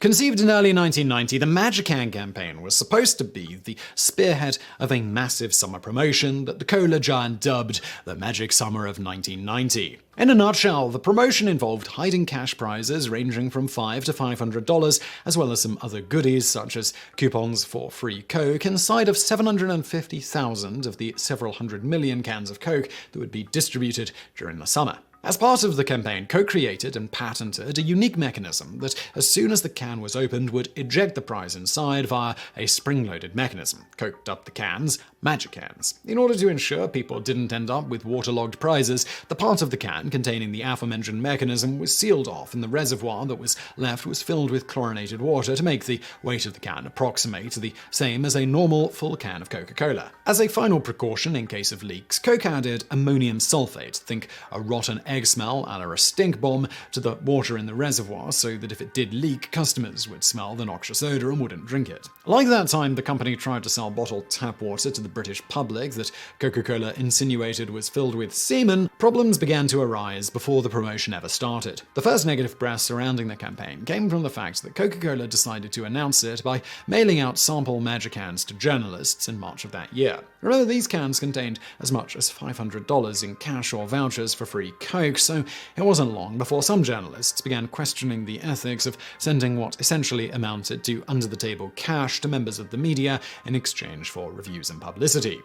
Conceived in early 1990, the Magican campaign was supposed to be the spearhead of a massive summer promotion that the cola giant dubbed the Magic Summer of 1990. In a nutshell, the promotion involved hiding cash prizes ranging from $5 to $500, as well as some other goodies such as coupons for free Coke inside of 750,000 of the several hundred million cans of Coke that would be distributed during the summer. As part of the campaign, Coke created and patented a unique mechanism that, as soon as the can was opened, would eject the prize inside via a spring-loaded mechanism. Coke dubbed the cans Magic Cans. In order to ensure people didn't end up with waterlogged prizes, the part of the can containing the aforementioned mechanism was sealed off, and the reservoir that was left was filled with chlorinated water to make the weight of the can approximate the same as a normal full can of Coca-Cola. As a final precaution in case of leaks, Coke added ammonium sulfate, think a rotten egg smell a la a stink bomb, to the water in the reservoir so that if it did leak, customers would smell the noxious odor and wouldn't drink it. Like that time the company tried to sell bottled tap water to the British public that Coca-Cola insinuated was filled with semen, problems began to arise before the promotion ever started. The first negative press surrounding the campaign came from the fact that Coca-Cola decided to announce it by mailing out sample Magic cans to journalists in March of that year. Remember, these cans contained as much as $500 in cash or vouchers for free Coke, so it wasn't long before some journalists began questioning the ethics of sending what essentially amounted to under-the-table cash to members of the media in exchange for reviews and publicity.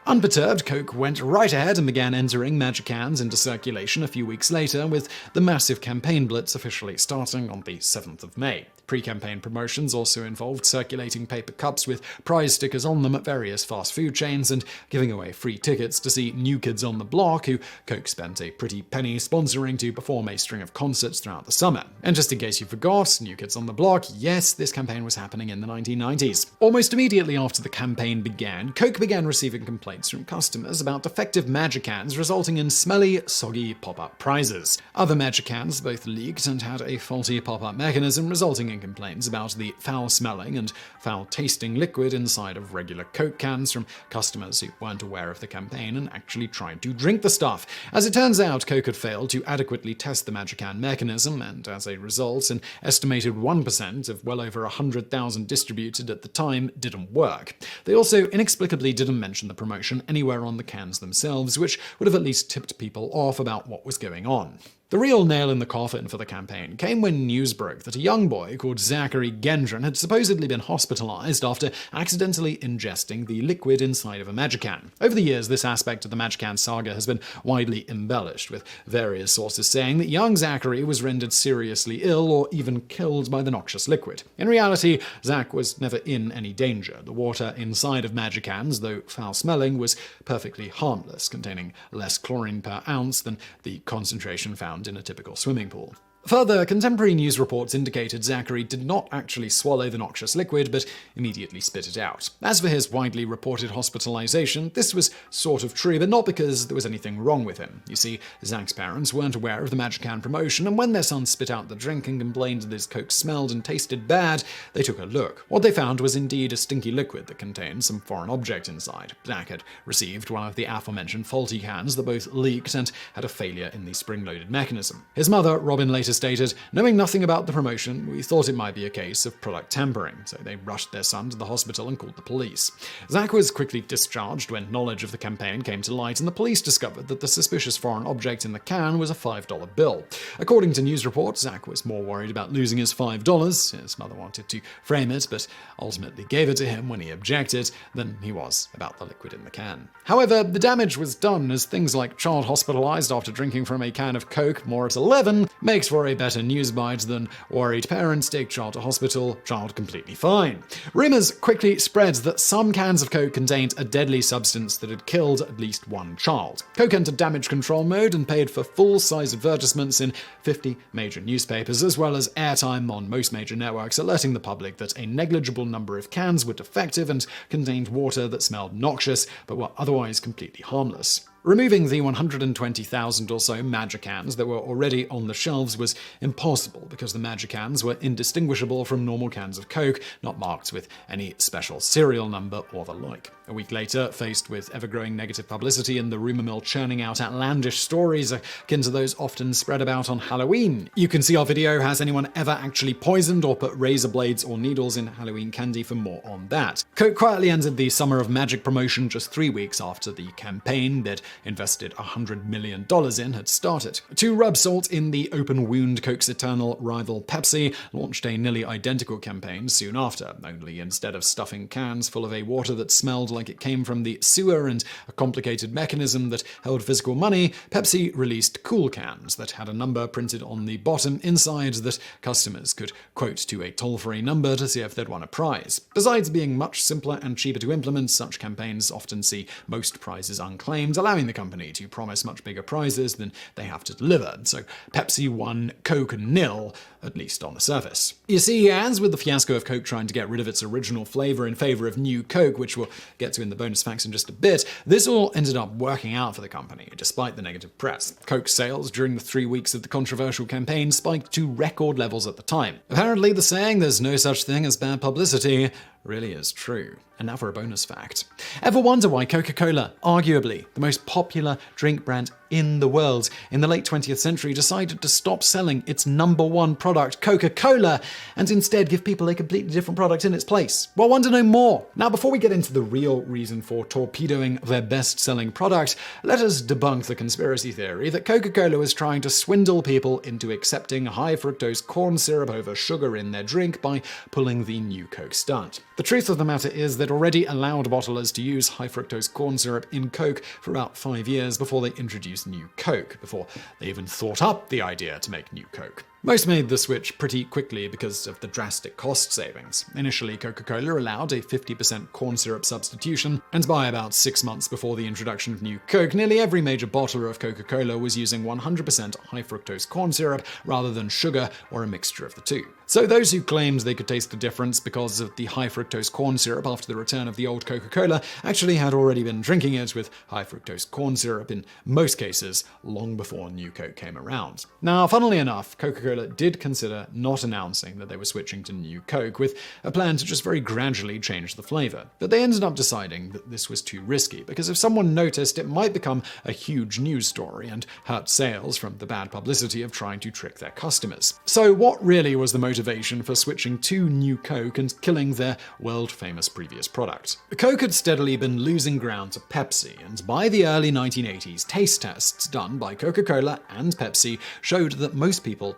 Unperturbed, Coke went right ahead and began entering Magic cans into circulation a few weeks later, with the massive campaign blitz officially starting on the 7th of May. Pre-campaign promotions also involved circulating paper cups with prize stickers on them at various fast food chains and giving away free tickets to see New Kids on the Block, who Coke spent a pretty penny sponsoring to perform a string of concerts throughout the summer. And just in case you forgot, New Kids on the Block, yes, this campaign was happening in the 1990s. Almost immediately after the campaign began, Coke began receiving complaints from customers about defective Magic cans resulting in smelly, soggy pop-up prizes. Other Magic cans both leaked and had a faulty pop-up mechanism, resulting in complaints about the foul-smelling and foul-tasting liquid inside of regular Coke cans from customers who weren't aware of the campaign and actually tried to drink the stuff. As it turns out, Coke had failed to adequately test the Magic can mechanism, and as a result, an estimated 1% of well over 100,000 distributed at the time didn't work. They also inexplicably didn't mention the promotion anywhere on the cans themselves, which would have at least tipped people off about what was going on. The real nail in the coffin for the campaign came when news broke that a young boy called Zachary Gendron had supposedly been hospitalized after accidentally ingesting the liquid inside of a Magic can. Over the years, this aspect of the Magic can saga has been widely embellished, with various sources saying that young Zachary was rendered seriously ill or even killed by the noxious liquid. In reality, Zach was never in any danger. The water inside of Magic cans, though foul-smelling, was perfectly harmless, containing less chlorine per ounce than the concentration found in a typical swimming pool. Further, contemporary news reports indicated Zachary did not actually swallow the noxious liquid, but immediately spit it out. As for his widely reported hospitalization, this was sort of true, but not because there was anything wrong with him. You see, Zach's parents weren't aware of the Magic can promotion, and when their son spit out the drink and complained that his Coke smelled and tasted bad, they took a look. What they found was indeed a stinky liquid that contained some foreign object inside. Zach had received one of the aforementioned faulty cans that both leaked and had a failure in the spring-loaded mechanism. His mother, Robin, later stated, "Knowing nothing about the promotion, we thought it might be a case of product tampering, so they rushed their son to the hospital and called the police." Zach was quickly discharged when knowledge of the campaign came to light, and the police discovered that the suspicious foreign object in the can was a $5 bill. According to news reports, Zach was more worried about losing his $5, his mother wanted to frame it, but ultimately gave it to him when he objected, than he was about the liquid in the can. However, the damage was done, as things like child hospitalized after drinking from a can of Coke more at 11 makes for a better news bite than worried parents take child to hospital, child completely fine. Rumors quickly spread that some cans of Coke contained a deadly substance that had killed at least one child. Coke entered damage control mode and paid for full-size advertisements in 50 major newspapers, as well as airtime on most major networks, alerting the public that a negligible number of cans were defective and contained water that smelled noxious but were otherwise completely harmless. Removing the 120,000 or so Magicans that were already on the shelves was impossible because the Magicans were indistinguishable from normal cans of Coke, not marked with any special serial number or the like. A week later, faced with ever-growing negative publicity and the rumor mill churning out outlandish stories akin to those often spread about on Halloween. You can see our video, Has Anyone Ever Actually Poisoned or Put Razor Blades or Needles in Halloween Candy, for more on that. Coke quietly ended the Summer of Magic promotion just 3 weeks after the campaign they'd invested $100 million in had started. To rub salt in the open wound, Coke's eternal rival Pepsi launched a nearly identical campaign soon after, only instead of stuffing cans full of a water that smelled like it came from the sewer and a complicated mechanism that held physical money, Pepsi released cool cans that had a number printed on the bottom inside that customers could quote to a toll-free number to see if they'd won a prize. Besides being much simpler and cheaper to implement, such campaigns often see most prizes unclaimed, allowing the company to promise much bigger prizes than they have to deliver. So Pepsi won, Coke nil, at least on the surface. You see, as with the fiasco of Coke trying to get rid of its original flavor in favor of new Coke, which we'll get to in the bonus facts in just a bit, this all ended up working out for the company, despite the negative press. Coke sales during the 3 weeks of the controversial campaign spiked to record levels at the time. Apparently, the saying, "there's no such thing as bad publicity," really is true. And now for a bonus fact. Ever wonder why Coca-Cola, arguably the most popular drink brand in the world, in the late 20th century decided to stop selling its #1 product, Coca-Cola, and instead give people a completely different product in its place? Well, want to know more? Now, before we get into the real reason for torpedoing their best-selling product, let us debunk the conspiracy theory that Coca-Cola was trying to swindle people into accepting high-fructose corn syrup over sugar in their drink by pulling the new Coke stunt. The truth of the matter is that already allowed bottlers to use high-fructose corn syrup in Coke for about 5 years before they introduced new Coke, before they even thought up the idea to make new Coke. Most made the switch pretty quickly because of the drastic cost savings. Initially, Coca-Cola allowed a 50% corn syrup substitution, and by about 6 months before the introduction of new Coke, nearly every major bottler of Coca-Cola was using 100% high-fructose corn syrup rather than sugar or a mixture of the two. So those who claimed they could taste the difference because of the high-fructose corn syrup after the return of the old Coca-Cola actually had already been drinking it with high-fructose corn syrup in most cases long before new Coke came around. Now, funnily enough, Coca-Cola did consider not announcing that they were switching to new Coke, with a plan to just very gradually change the flavor. But they ended up deciding that this was too risky, because if someone noticed, it might become a huge news story and hurt sales from the bad publicity of trying to trick their customers. So what really was the motivation for switching to new Coke and killing their world-famous previous product? Coke had steadily been losing ground to Pepsi, and by the early 1980s, taste tests done by Coca-Cola and Pepsi showed that most people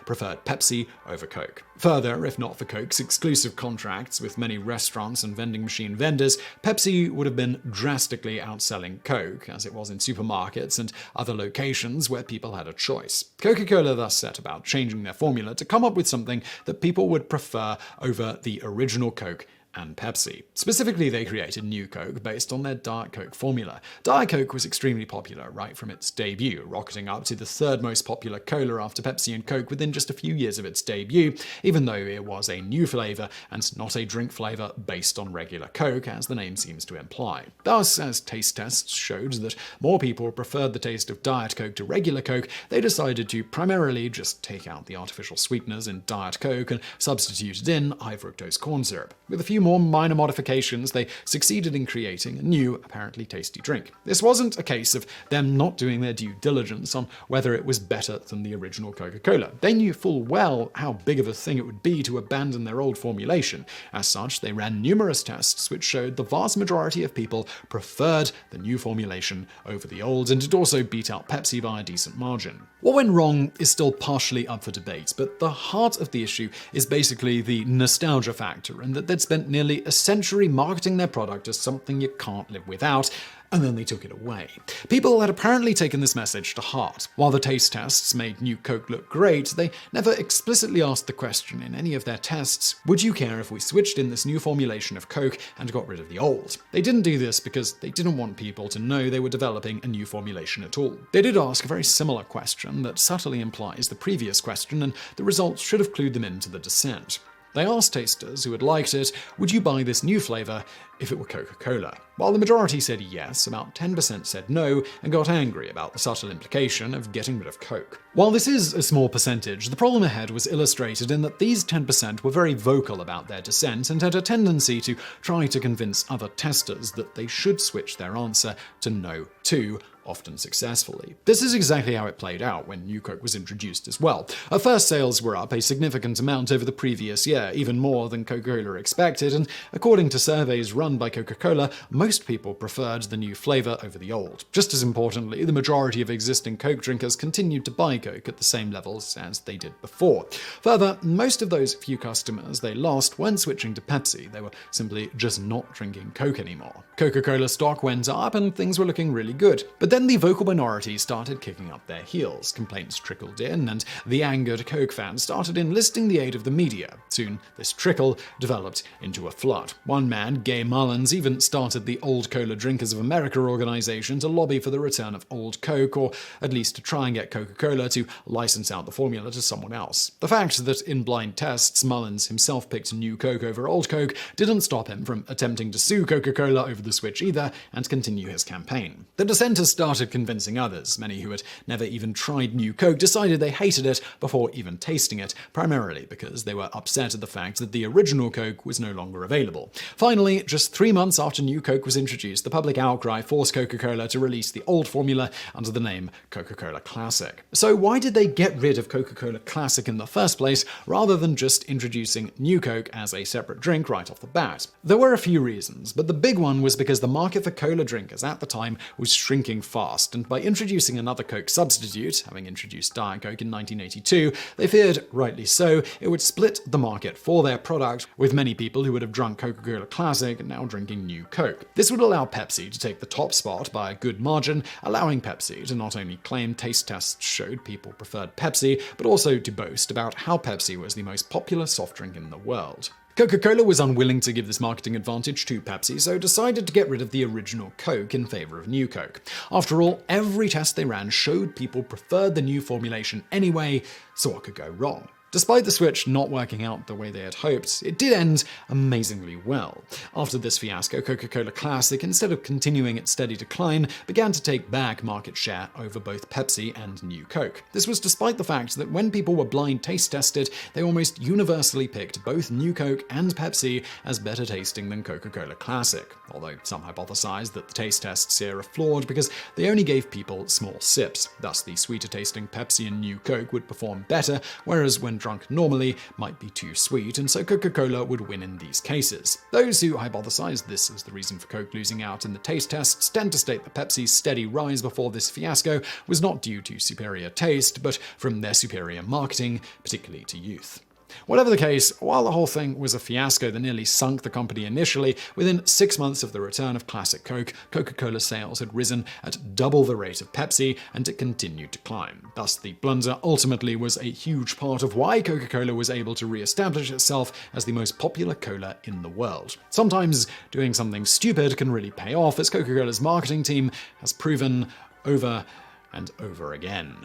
preferred Pepsi over Coke. Further, if not for Coke's exclusive contracts with many restaurants and vending machine vendors, Pepsi would have been drastically outselling Coke, as it was in supermarkets and other locations where people had a choice. Coca-Cola thus set about changing their formula to come up with something that people would prefer over the original Coke and Pepsi. Specifically, they created new Coke based on their Diet Coke formula. Diet Coke was extremely popular right from its debut, rocketing up to the third most popular cola after Pepsi and Coke within just a few years of its debut, even though it was a new flavor and not a drink flavor based on regular Coke, as the name seems to imply. Thus, as taste tests showed that more people preferred the taste of Diet Coke to regular Coke, they decided to primarily just take out the artificial sweeteners in Diet Coke and substitute it in high-fructose corn syrup. With a few more minor modifications, they succeeded in creating a new, apparently tasty drink. This wasn't a case of them not doing their due diligence on whether it was better than the original Coca-Cola. They knew full well how big of a thing it would be to abandon their old formulation. As such, they ran numerous tests which showed the vast majority of people preferred the new formulation over the old, and it also beat out Pepsi by a decent margin. What went wrong is still partially up for debate, but the heart of the issue is basically the nostalgia factor, and that they'd spent nearly a century marketing their product as something you can't live without, and then they took it away. People had apparently taken this message to heart. While the taste tests made new Coke look great, they never explicitly asked the question in any of their tests, would you care if we switched in this new formulation of Coke and got rid of the old? They didn't do this because they didn't want people to know they were developing a new formulation at all. They did ask a very similar question that subtly implies the previous question, and the results should have clued them into the dissent. They asked tasters who had liked it, would you buy this new flavor if it were Coca-Cola? While the majority said yes, about 10% said no and got angry about the subtle implication of getting rid of Coke. While this is a small percentage, the problem ahead was illustrated in that these 10% were very vocal about their dissent and had a tendency to try to convince other testers that they should switch their answer to no too, often successfully. This is exactly how it played out when New Coke was introduced as well. At first, sales were up a significant amount over the previous year, even more than Coca-Cola expected, and according to surveys run by Coca-Cola, most people preferred the new flavor over the old. Just as importantly, the majority of existing Coke drinkers continued to buy Coke at the same levels as they did before. Further, most of those few customers they lost weren't switching to Pepsi, they were simply just not drinking Coke anymore. Coca-Cola stock went up and things were looking really good. But then the vocal minority started kicking up their heels. Complaints trickled in, and the angered Coke fans started enlisting the aid of the media. Soon, this trickle developed into a flood. One man, Gay Mullins, even started the Old Cola Drinkers of America organization to lobby for the return of Old Coke, or at least to try and get Coca-Cola to license out the formula to someone else. The fact that in blind tests, Mullins himself picked New Coke over Old Coke didn't stop him from attempting to sue Coca-Cola over the switch either and continue his campaign. The dissenters started convincing others. Many who had never even tried New Coke decided they hated it before even tasting it, primarily because they were upset at the fact that the original Coke was no longer available. Finally, just 3 months after New Coke was introduced, the public outcry forced Coca-Cola to release the old formula under the name Coca-Cola Classic. So why did they get rid of Coca-Cola Classic in the first place, rather than just introducing New Coke as a separate drink right off the bat? There were a few reasons, but the big one was because the market for cola drinkers at the time was shrinking fast, and by introducing another Coke substitute, having introduced Diet Coke in 1982, they feared, rightly so, it would split the market for their product, with many people who would have drunk Coca-Cola Classic now drinking New Coke. This would allow Pepsi to take the top spot by a good margin, allowing Pepsi to not only claim taste tests showed people preferred Pepsi, but also to boast about how Pepsi was the most popular soft drink in the world. Coca-Cola was unwilling to give this marketing advantage to Pepsi, so decided to get rid of the original Coke in favor of New Coke. After all, every test they ran showed people preferred the new formulation anyway, so what could go wrong? Despite the switch not working out the way they had hoped, it did end amazingly well. After this fiasco, Coca-Cola Classic, instead of continuing its steady decline, began to take back market share over both Pepsi and New Coke. This was despite the fact that when people were blind taste tested, they almost universally picked both New Coke and Pepsi as better tasting than Coca-Cola Classic, although some hypothesized that the taste tests here are flawed because they only gave people small sips. Thus, the sweeter tasting Pepsi and New Coke would perform better, whereas when drunk normally might be too sweet, and so Coca-Cola would win in these cases. Those who hypothesized this as the reason for Coke losing out in the taste tests tend to state that Pepsi's steady rise before this fiasco was not due to superior taste, but from their superior marketing, particularly to youth. Whatever the case, while the whole thing was a fiasco that nearly sunk the company initially, within 6 months of the return of Classic Coke, Coca-Cola sales had risen at double the rate of Pepsi, and it continued to climb. Thus, the blunder ultimately was a huge part of why Coca-Cola was able to re-establish itself as the most popular cola in the world. Sometimes doing something stupid can really pay off, as Coca-Cola's marketing team has proven over and over again.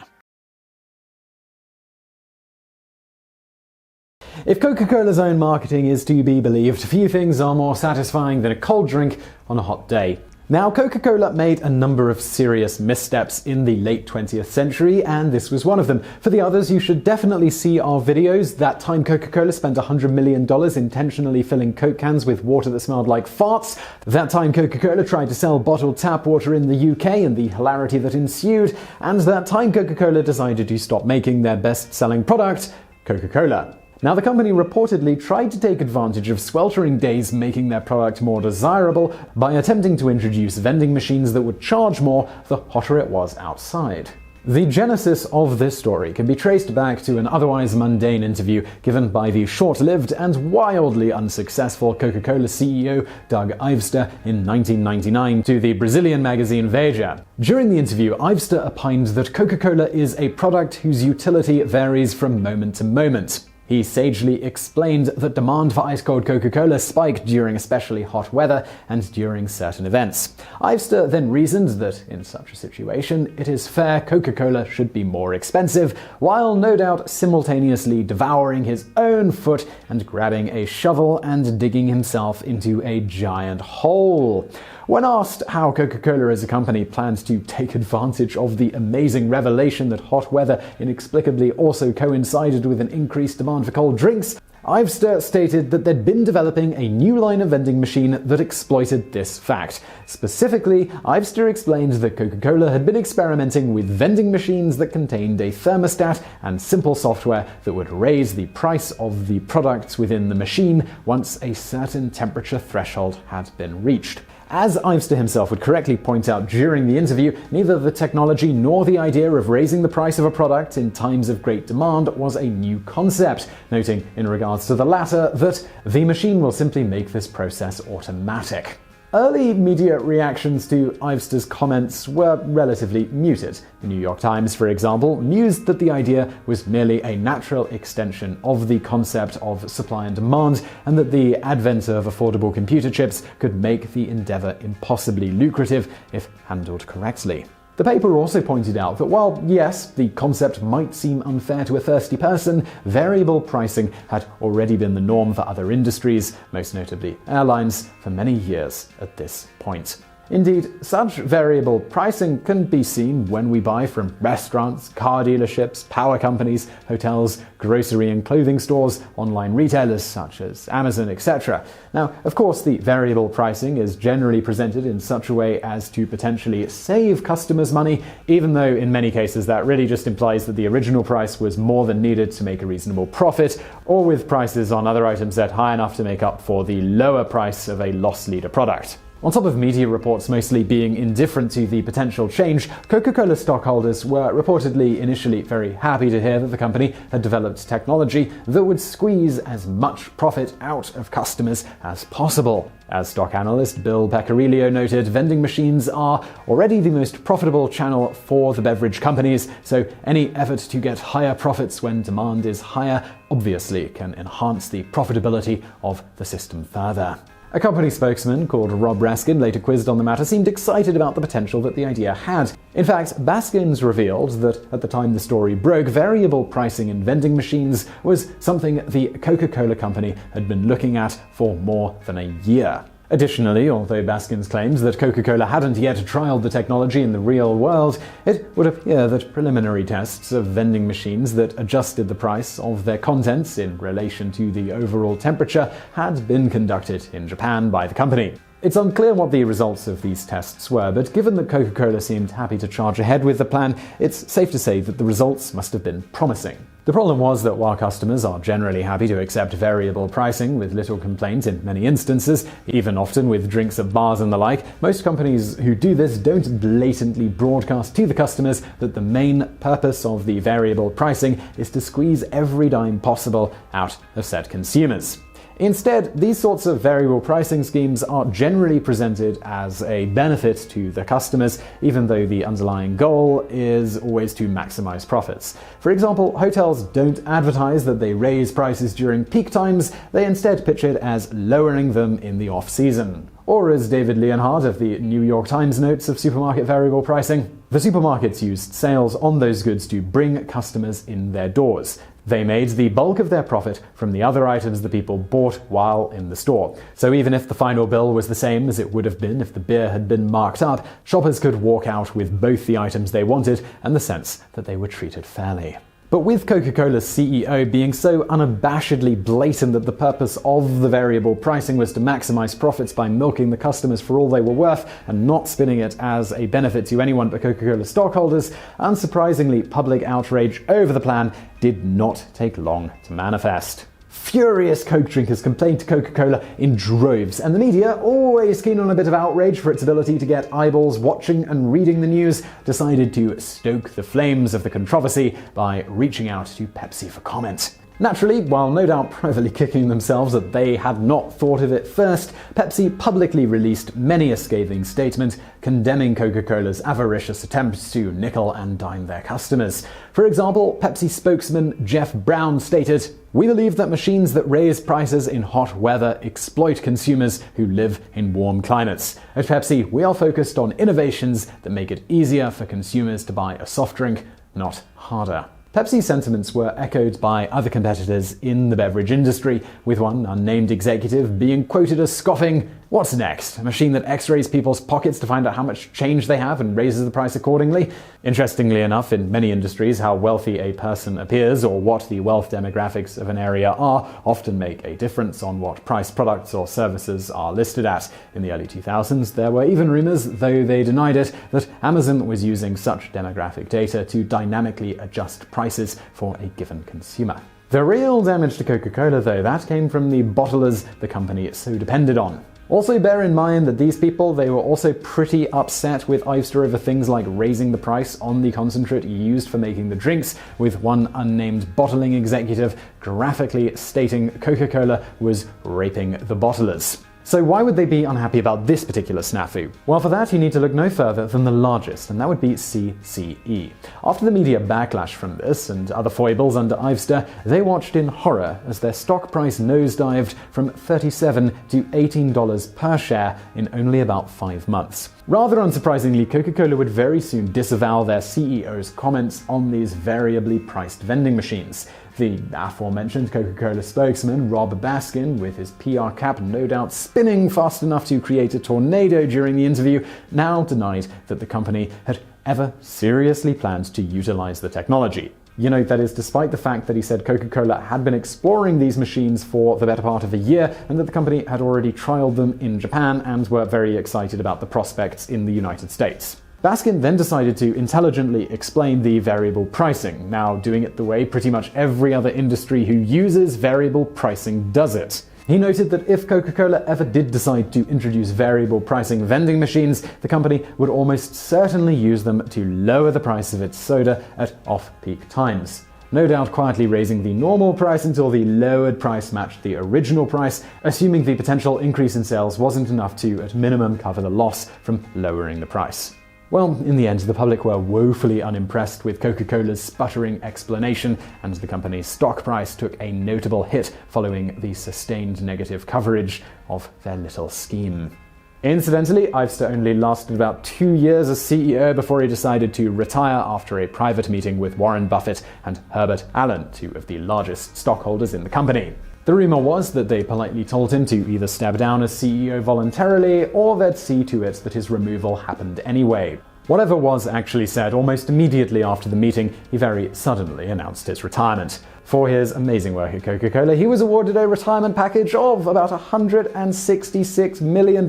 If Coca-Cola's own marketing is to be believed, few things are more satisfying than a cold drink on a hot day. Now, Coca-Cola made a number of serious missteps in the late 20th century, and this was one of them. For the others, you should definitely see our videos. That time Coca-Cola spent $100 million intentionally filling Coke cans with water that smelled like farts. That time Coca-Cola tried to sell bottled tap water in the UK and the hilarity that ensued. And that time Coca-Cola decided to stop making their best-selling product, Coca-Cola. Now, the company reportedly tried to take advantage of sweltering days, making their product more desirable by attempting to introduce vending machines that would charge more the hotter it was outside. The genesis of this story can be traced back to an otherwise mundane interview given by the short-lived and wildly unsuccessful Coca-Cola CEO Doug Ivester in 1999 to the Brazilian magazine Veja. During the interview, Ivester opined that Coca-Cola is a product whose utility varies from moment to moment. He sagely explained that demand for ice-cold Coca-Cola spiked during especially hot weather and during certain events. Ivester then reasoned that in such a situation, it is fair Coca-Cola should be more expensive, while no doubt simultaneously devouring his own foot and grabbing a shovel and digging himself into a giant hole. When asked how Coca-Cola as a company plans to take advantage of the amazing revelation that hot weather inexplicably also coincided with an increased demand for cold drinks, Ivester stated that they'd been developing a new line of vending machine that exploited this fact. Specifically, Ivester explained that Coca-Cola had been experimenting with vending machines that contained a thermostat and simple software that would raise the price of the products within the machine once a certain temperature threshold had been reached. As Ivester himself would correctly point out during the interview, neither the technology nor the idea of raising the price of a product in times of great demand was a new concept, noting in regards to the latter that the machine will simply make this process automatic. Early media reactions to Ivester's comments were relatively muted. The New York Times, for example, mused that the idea was merely a natural extension of the concept of supply and demand, and that the advent of affordable computer chips could make the endeavor impossibly lucrative if handled correctly. The paper also pointed out that while, yes, the concept might seem unfair to a thirsty person, variable pricing had already been the norm for other industries, most notably airlines, for many years at this point. Indeed, such variable pricing can be seen when we buy from restaurants, car dealerships, power companies, hotels, grocery and clothing stores, online retailers such as Amazon, etc. Now, of course, the variable pricing is generally presented in such a way as to potentially save customers money, even though in many cases that really just implies that the original price was more than needed to make a reasonable profit, or with prices on other items set high enough to make up for the lower price of a loss leader product. On top of media reports mostly being indifferent to the potential change, Coca-Cola stockholders were reportedly initially very happy to hear that the company had developed technology that would squeeze as much profit out of customers as possible. As stock analyst Bill Pecorillo noted, vending machines are already the most profitable channel for the beverage companies, so any effort to get higher profits when demand is higher obviously can enhance the profitability of the system further. A company spokesman called Rob Raskin, later quizzed on the matter, seemed excited about the potential that the idea had. In fact, Baskins revealed that at the time the story broke, variable pricing in vending machines was something the Coca-Cola company had been looking at for more than a year. Additionally, although Baskins claims that Coca-Cola hadn't yet trialed the technology in the real world, it would appear that preliminary tests of vending machines that adjusted the price of their contents in relation to the overall temperature had been conducted in Japan by the company. It's unclear what the results of these tests were, but given that Coca-Cola seemed happy to charge ahead with the plan, it's safe to say that the results must have been promising. The problem was that while customers are generally happy to accept variable pricing with little complaint in many instances, even often with drinks at bars and the like, most companies who do this don't blatantly broadcast to the customers that the main purpose of the variable pricing is to squeeze every dime possible out of said consumers. Instead, these sorts of variable pricing schemes are generally presented as a benefit to the customers, even though the underlying goal is always to maximize profits. For example, hotels don't advertise that they raise prices during peak times, they instead pitch it as lowering them in the off-season. Or as David Leonhardt of the New York Times notes of supermarket variable pricing, the supermarkets used sales on those goods to bring customers in their doors. They made the bulk of their profit from the other items the people bought while in the store. So even if the final bill was the same as it would have been if the beer had been marked up, shoppers could walk out with both the items they wanted and the sense that they were treated fairly. But with Coca-Cola's CEO being so unabashedly blatant that the purpose of the variable pricing was to maximize profits by milking the customers for all they were worth and not spinning it as a benefit to anyone but Coca-Cola stockholders, unsurprisingly, public outrage over the plan did not take long to manifest. Furious Coke drinkers complained to Coca-Cola in droves, and the media, always keen on a bit of outrage for its ability to get eyeballs watching and reading the news, decided to stoke the flames of the controversy by reaching out to Pepsi for comment. Naturally, while no doubt privately kicking themselves that they had not thought of it first, Pepsi publicly released many a scathing statement condemning Coca-Cola's avaricious attempts to nickel and dime their customers. For example, Pepsi spokesman Jeff Brown stated, "We believe that machines that raise prices in hot weather exploit consumers who live in warm climates. At Pepsi, we are focused on innovations that make it easier for consumers to buy a soft drink, not harder." Pepsi's sentiments were echoed by other competitors in the beverage industry, with one unnamed executive being quoted as scoffing, "What's next? A machine that x-rays people's pockets to find out how much change they have and raises the price accordingly?" Interestingly enough, in many industries, how wealthy a person appears or what the wealth demographics of an area are often make a difference on what price products or services are listed at. In the early 2000s, there were even rumors, though they denied it, that Amazon was using such demographic data to dynamically adjust prices for a given consumer. The real damage to Coca-Cola, though, that came from the bottlers the company so depended on. Also bear in mind that these people, they were also pretty upset with IVSTA over things like raising the price on the concentrate used for making the drinks, with one unnamed bottling executive graphically stating Coca-Cola was raping the bottlers. So why would they be unhappy about this particular snafu? Well, for that you need to look no further than the largest, and that would be CCE. After the media backlash from this and other foibles under IVSTA, they watched in horror as their stock price nosedived from $37 to $18 per share in only about 5 months. Rather unsurprisingly, Coca-Cola would very soon disavow their CEO's comments on these variably priced vending machines. The aforementioned Coca-Cola spokesman, Rob Baskin, with his PR cap no doubt spinning fast enough to create a tornado during the interview, now denied that the company had ever seriously planned to utilize the technology. That is despite the fact that he said Coca-Cola had been exploring these machines for the better part of a year and that the company had already trialed them in Japan and were very excited about the prospects in the United States. Baskin then decided to intelligently explain the variable pricing, now doing it the way pretty much every other industry who uses variable pricing does it. He noted that if Coca-Cola ever did decide to introduce variable pricing vending machines, the company would almost certainly use them to lower the price of its soda at off-peak times. No doubt quietly raising the normal price until the lowered price matched the original price, assuming the potential increase in sales wasn't enough to, at minimum, cover the loss from lowering the price. Well, in the end, the public were woefully unimpressed with Coca-Cola's sputtering explanation, and the company's stock price took a notable hit following the sustained negative coverage of their little scheme. Incidentally, IVSTA only lasted about 2 years as CEO before he decided to retire after a private meeting with Warren Buffett and Herbert Allen, two of the largest stockholders in the company. The rumor was that they politely told him to either step down as CEO voluntarily or they'd see to it that his removal happened anyway. Whatever was actually said, almost immediately after the meeting, he very suddenly announced his retirement. For his amazing work at Coca-Cola, he was awarded a retirement package of about $166 million,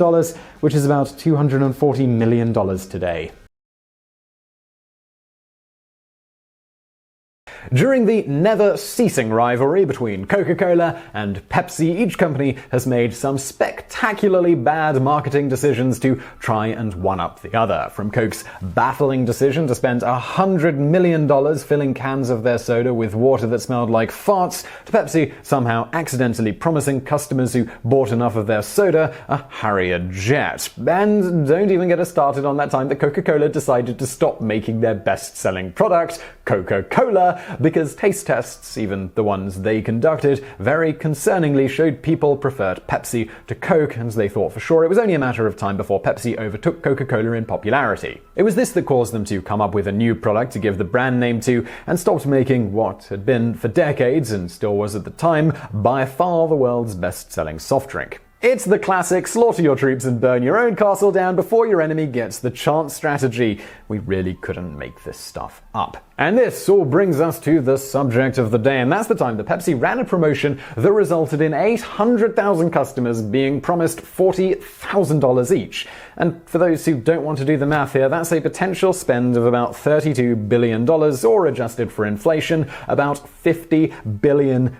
which is about $240 million today. During the never-ceasing rivalry between Coca-Cola and Pepsi, each company has made some spectacularly bad marketing decisions to try and one-up the other. From Coke's baffling decision to spend $100 million filling cans of their soda with water that smelled like farts, to Pepsi somehow accidentally promising customers who bought enough of their soda a Harrier jet. And don't even get us started on that time that Coca-Cola decided to stop making their best-selling product, Coca-Cola, because taste tests, even the ones they conducted, very concerningly showed people preferred Pepsi to Coke, and they thought for sure it was only a matter of time before Pepsi overtook Coca-Cola in popularity. It was this that caused them to come up with a new product to give the brand name to, and stopped making what had been for decades, and still was at the time, by far the world's best-selling soft drink. It's the classic slaughter your troops and burn your own castle down before your enemy gets the chance strategy. We really couldn't make this stuff up. And this all brings us to the subject of the day, and that's the time that Pepsi ran a promotion that resulted in 800,000 customers being promised $40,000 each. And for those who don't want to do the math here, that's a potential spend of about $32 billion, or adjusted for inflation, about $50 billion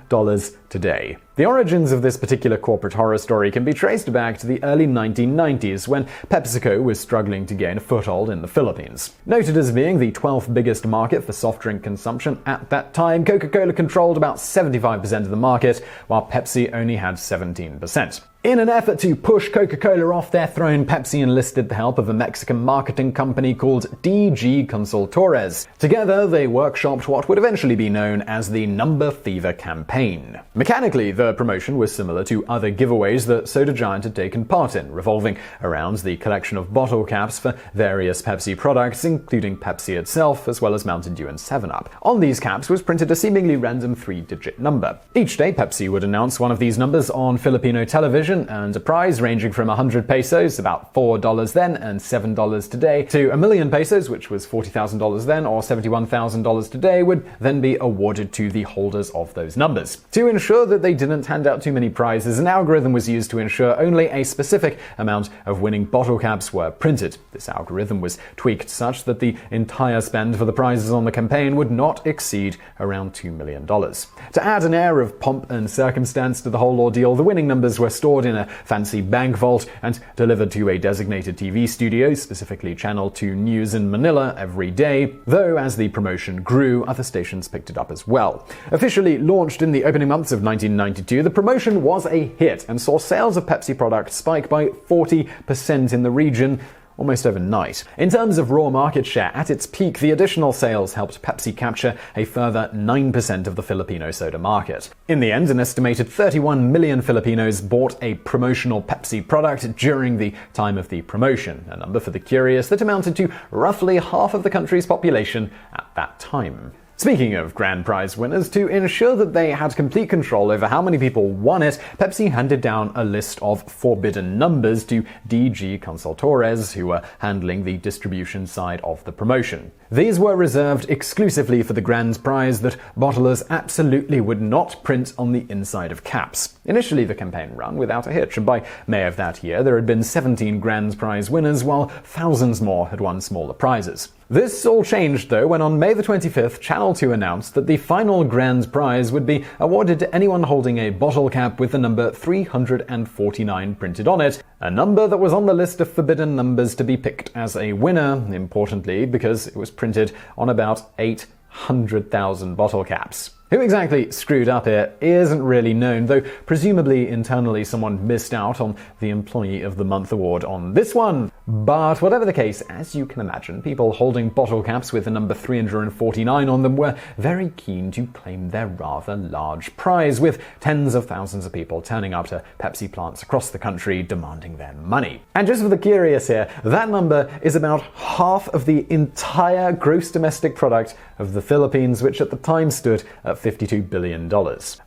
today. The origins of this particular corporate horror story can be traced back to the early 1990s, when PepsiCo was struggling to gain a foothold in the Philippines. Noted as being the 12th biggest market for soft drink consumption at that time, Coca-Cola controlled about 75% of the market, while Pepsi only had 17%. In an effort to push Coca-Cola off their throne, Pepsi enlisted the help of a Mexican marketing company called DG Consultores. Together, they workshopped what would eventually be known as the Number Fever campaign. Mechanically, the promotion was similar to other giveaways that Soda Giant had taken part in, revolving around the collection of bottle caps for various Pepsi products, including Pepsi itself, as well as Mountain Dew and 7-Up. On these caps was printed a seemingly random 3-digit number. Each day, Pepsi would announce one of these numbers on Filipino television, and a prize ranging from 100 pesos, about $4 then and $7 today, to 1,000,000 pesos, which was $40,000 then, or $71,000 today, would then be awarded to the holders of those numbers. To ensure that they didn't hand out too many prizes, an algorithm was used to ensure only a specific amount of winning bottle caps were printed. This algorithm was tweaked such that the entire spend for the prizes on the campaign would not exceed around $2 million. To add an air of pomp and circumstance to the whole ordeal, the winning numbers were stored in a fancy bank vault and delivered to a designated TV studio, specifically Channel 2 News in Manila, every day, though as the promotion grew, other stations picked it up as well. Officially launched in the opening months of 1992, the promotion was a hit and saw sales of Pepsi products spike by 40% in the region, almost overnight. In terms of raw market share, at its peak, the additional sales helped Pepsi capture a further 9% of the Filipino soda market. In the end, an estimated 31 million Filipinos bought a promotional Pepsi product during the time of the promotion, a number for the curious that amounted to roughly half of the country's population at that time. Speaking of grand prize winners, to ensure that they had complete control over how many people won it, Pepsi handed down a list of forbidden numbers to DG Consultores, who were handling the distribution side of the promotion. These were reserved exclusively for the grand prize that bottlers absolutely would not print on the inside of caps. Initially, the campaign ran without a hitch, and by May of that year, there had been 17 grand prize winners, while thousands more had won smaller prizes. This all changed, though, when on May the 25th, Channel 2 announced that the final grand prize would be awarded to anyone holding a bottle cap with the number 349 printed on it, a number that was on the list of forbidden numbers to be picked as a winner, importantly, because it was printed on about 800,000 bottle caps. Who exactly screwed up here isn't really known, though presumably internally someone missed out on the Employee of the Month award on this one. But whatever the case, as you can imagine, people holding bottle caps with the number 349 on them were very keen to claim their rather large prize, with tens of thousands of people turning up to Pepsi plants across the country demanding their money. And just for the curious here, that number is about half of the entire gross domestic product of the Philippines, which at the time stood at $52 billion.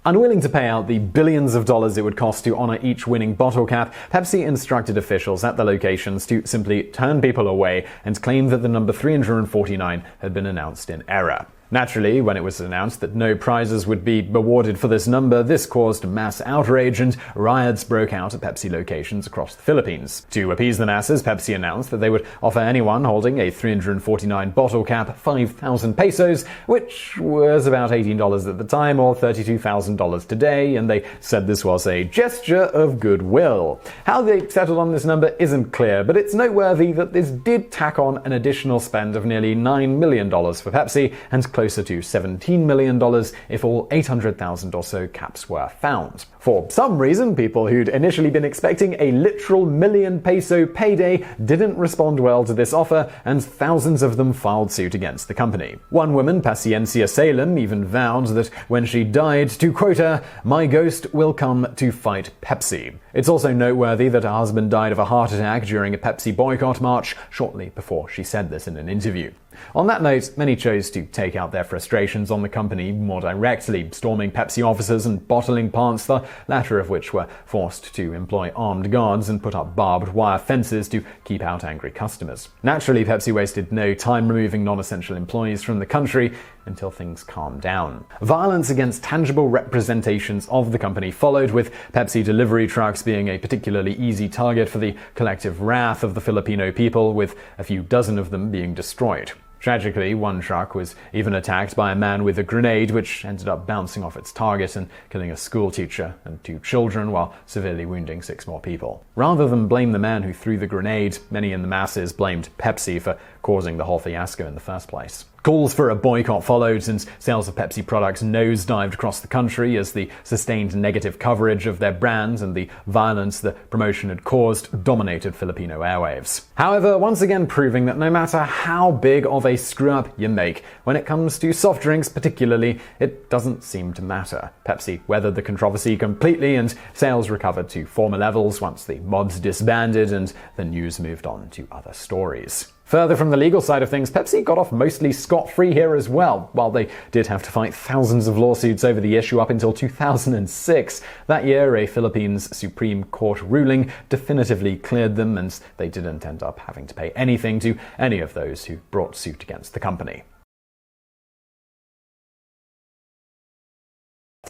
Unwilling to pay out the billions of dollars it would cost to honor each winning bottle cap, Pepsi instructed officials at the locations to simply turn people away and claim that the number 349 had been announced in error. Naturally, when it was announced that no prizes would be awarded for this number, this caused mass outrage and riots broke out at Pepsi locations across the Philippines. To appease the masses, Pepsi announced that they would offer anyone holding a 349 bottle cap 5,000 pesos, which was about $18 at the time, or $32,000 today, and they said this was a gesture of goodwill. How they settled on this number isn't clear, but it's noteworthy that this did tack on an additional spend of nearly $9 million for Pepsi, and closer to $17 million if all 800,000 or so caps were found. For some reason, people who'd initially been expecting a literal million-peso payday didn't respond well to this offer, and thousands of them filed suit against the company. One woman, Paciencia Salem, even vowed that when she died, to quote her, "My ghost will come to fight Pepsi." It's also noteworthy that her husband died of a heart attack during a Pepsi boycott march shortly before she said this in an interview. On that note, many chose to take out their frustrations on the company more directly, storming Pepsi offices and bottling plants, the latter of which were forced to employ armed guards and put up barbed wire fences to keep out angry customers. Naturally, Pepsi wasted no time removing non-essential employees from the country until things calmed down. Violence against tangible representations of the company followed, with Pepsi delivery trucks being a particularly easy target for the collective wrath of the Filipino people, with a few dozen of them being destroyed. Tragically, one truck was even attacked by a man with a grenade, which ended up bouncing off its target and killing a schoolteacher and 2 children, while severely wounding 6 more people. Rather than blame the man who threw the grenade, many in the masses blamed Pepsi for causing the whole fiasco in the first place. Calls for a boycott followed, and sales of Pepsi products nosedived across the country as the sustained negative coverage of their brand and the violence the promotion had caused dominated Filipino airwaves. However, once again proving that no matter how big of a screw-up you make, when it comes to soft drinks particularly, it doesn't seem to matter. Pepsi weathered the controversy completely, and sales recovered to former levels once the mobs disbanded and the news moved on to other stories. Further from the legal side of things, Pepsi got off mostly scot-free here as well, while they did have to fight thousands of lawsuits over the issue up until 2006. That year, a Philippines Supreme Court ruling definitively cleared them, and they didn't end up having to pay anything to any of those who brought suit against the company.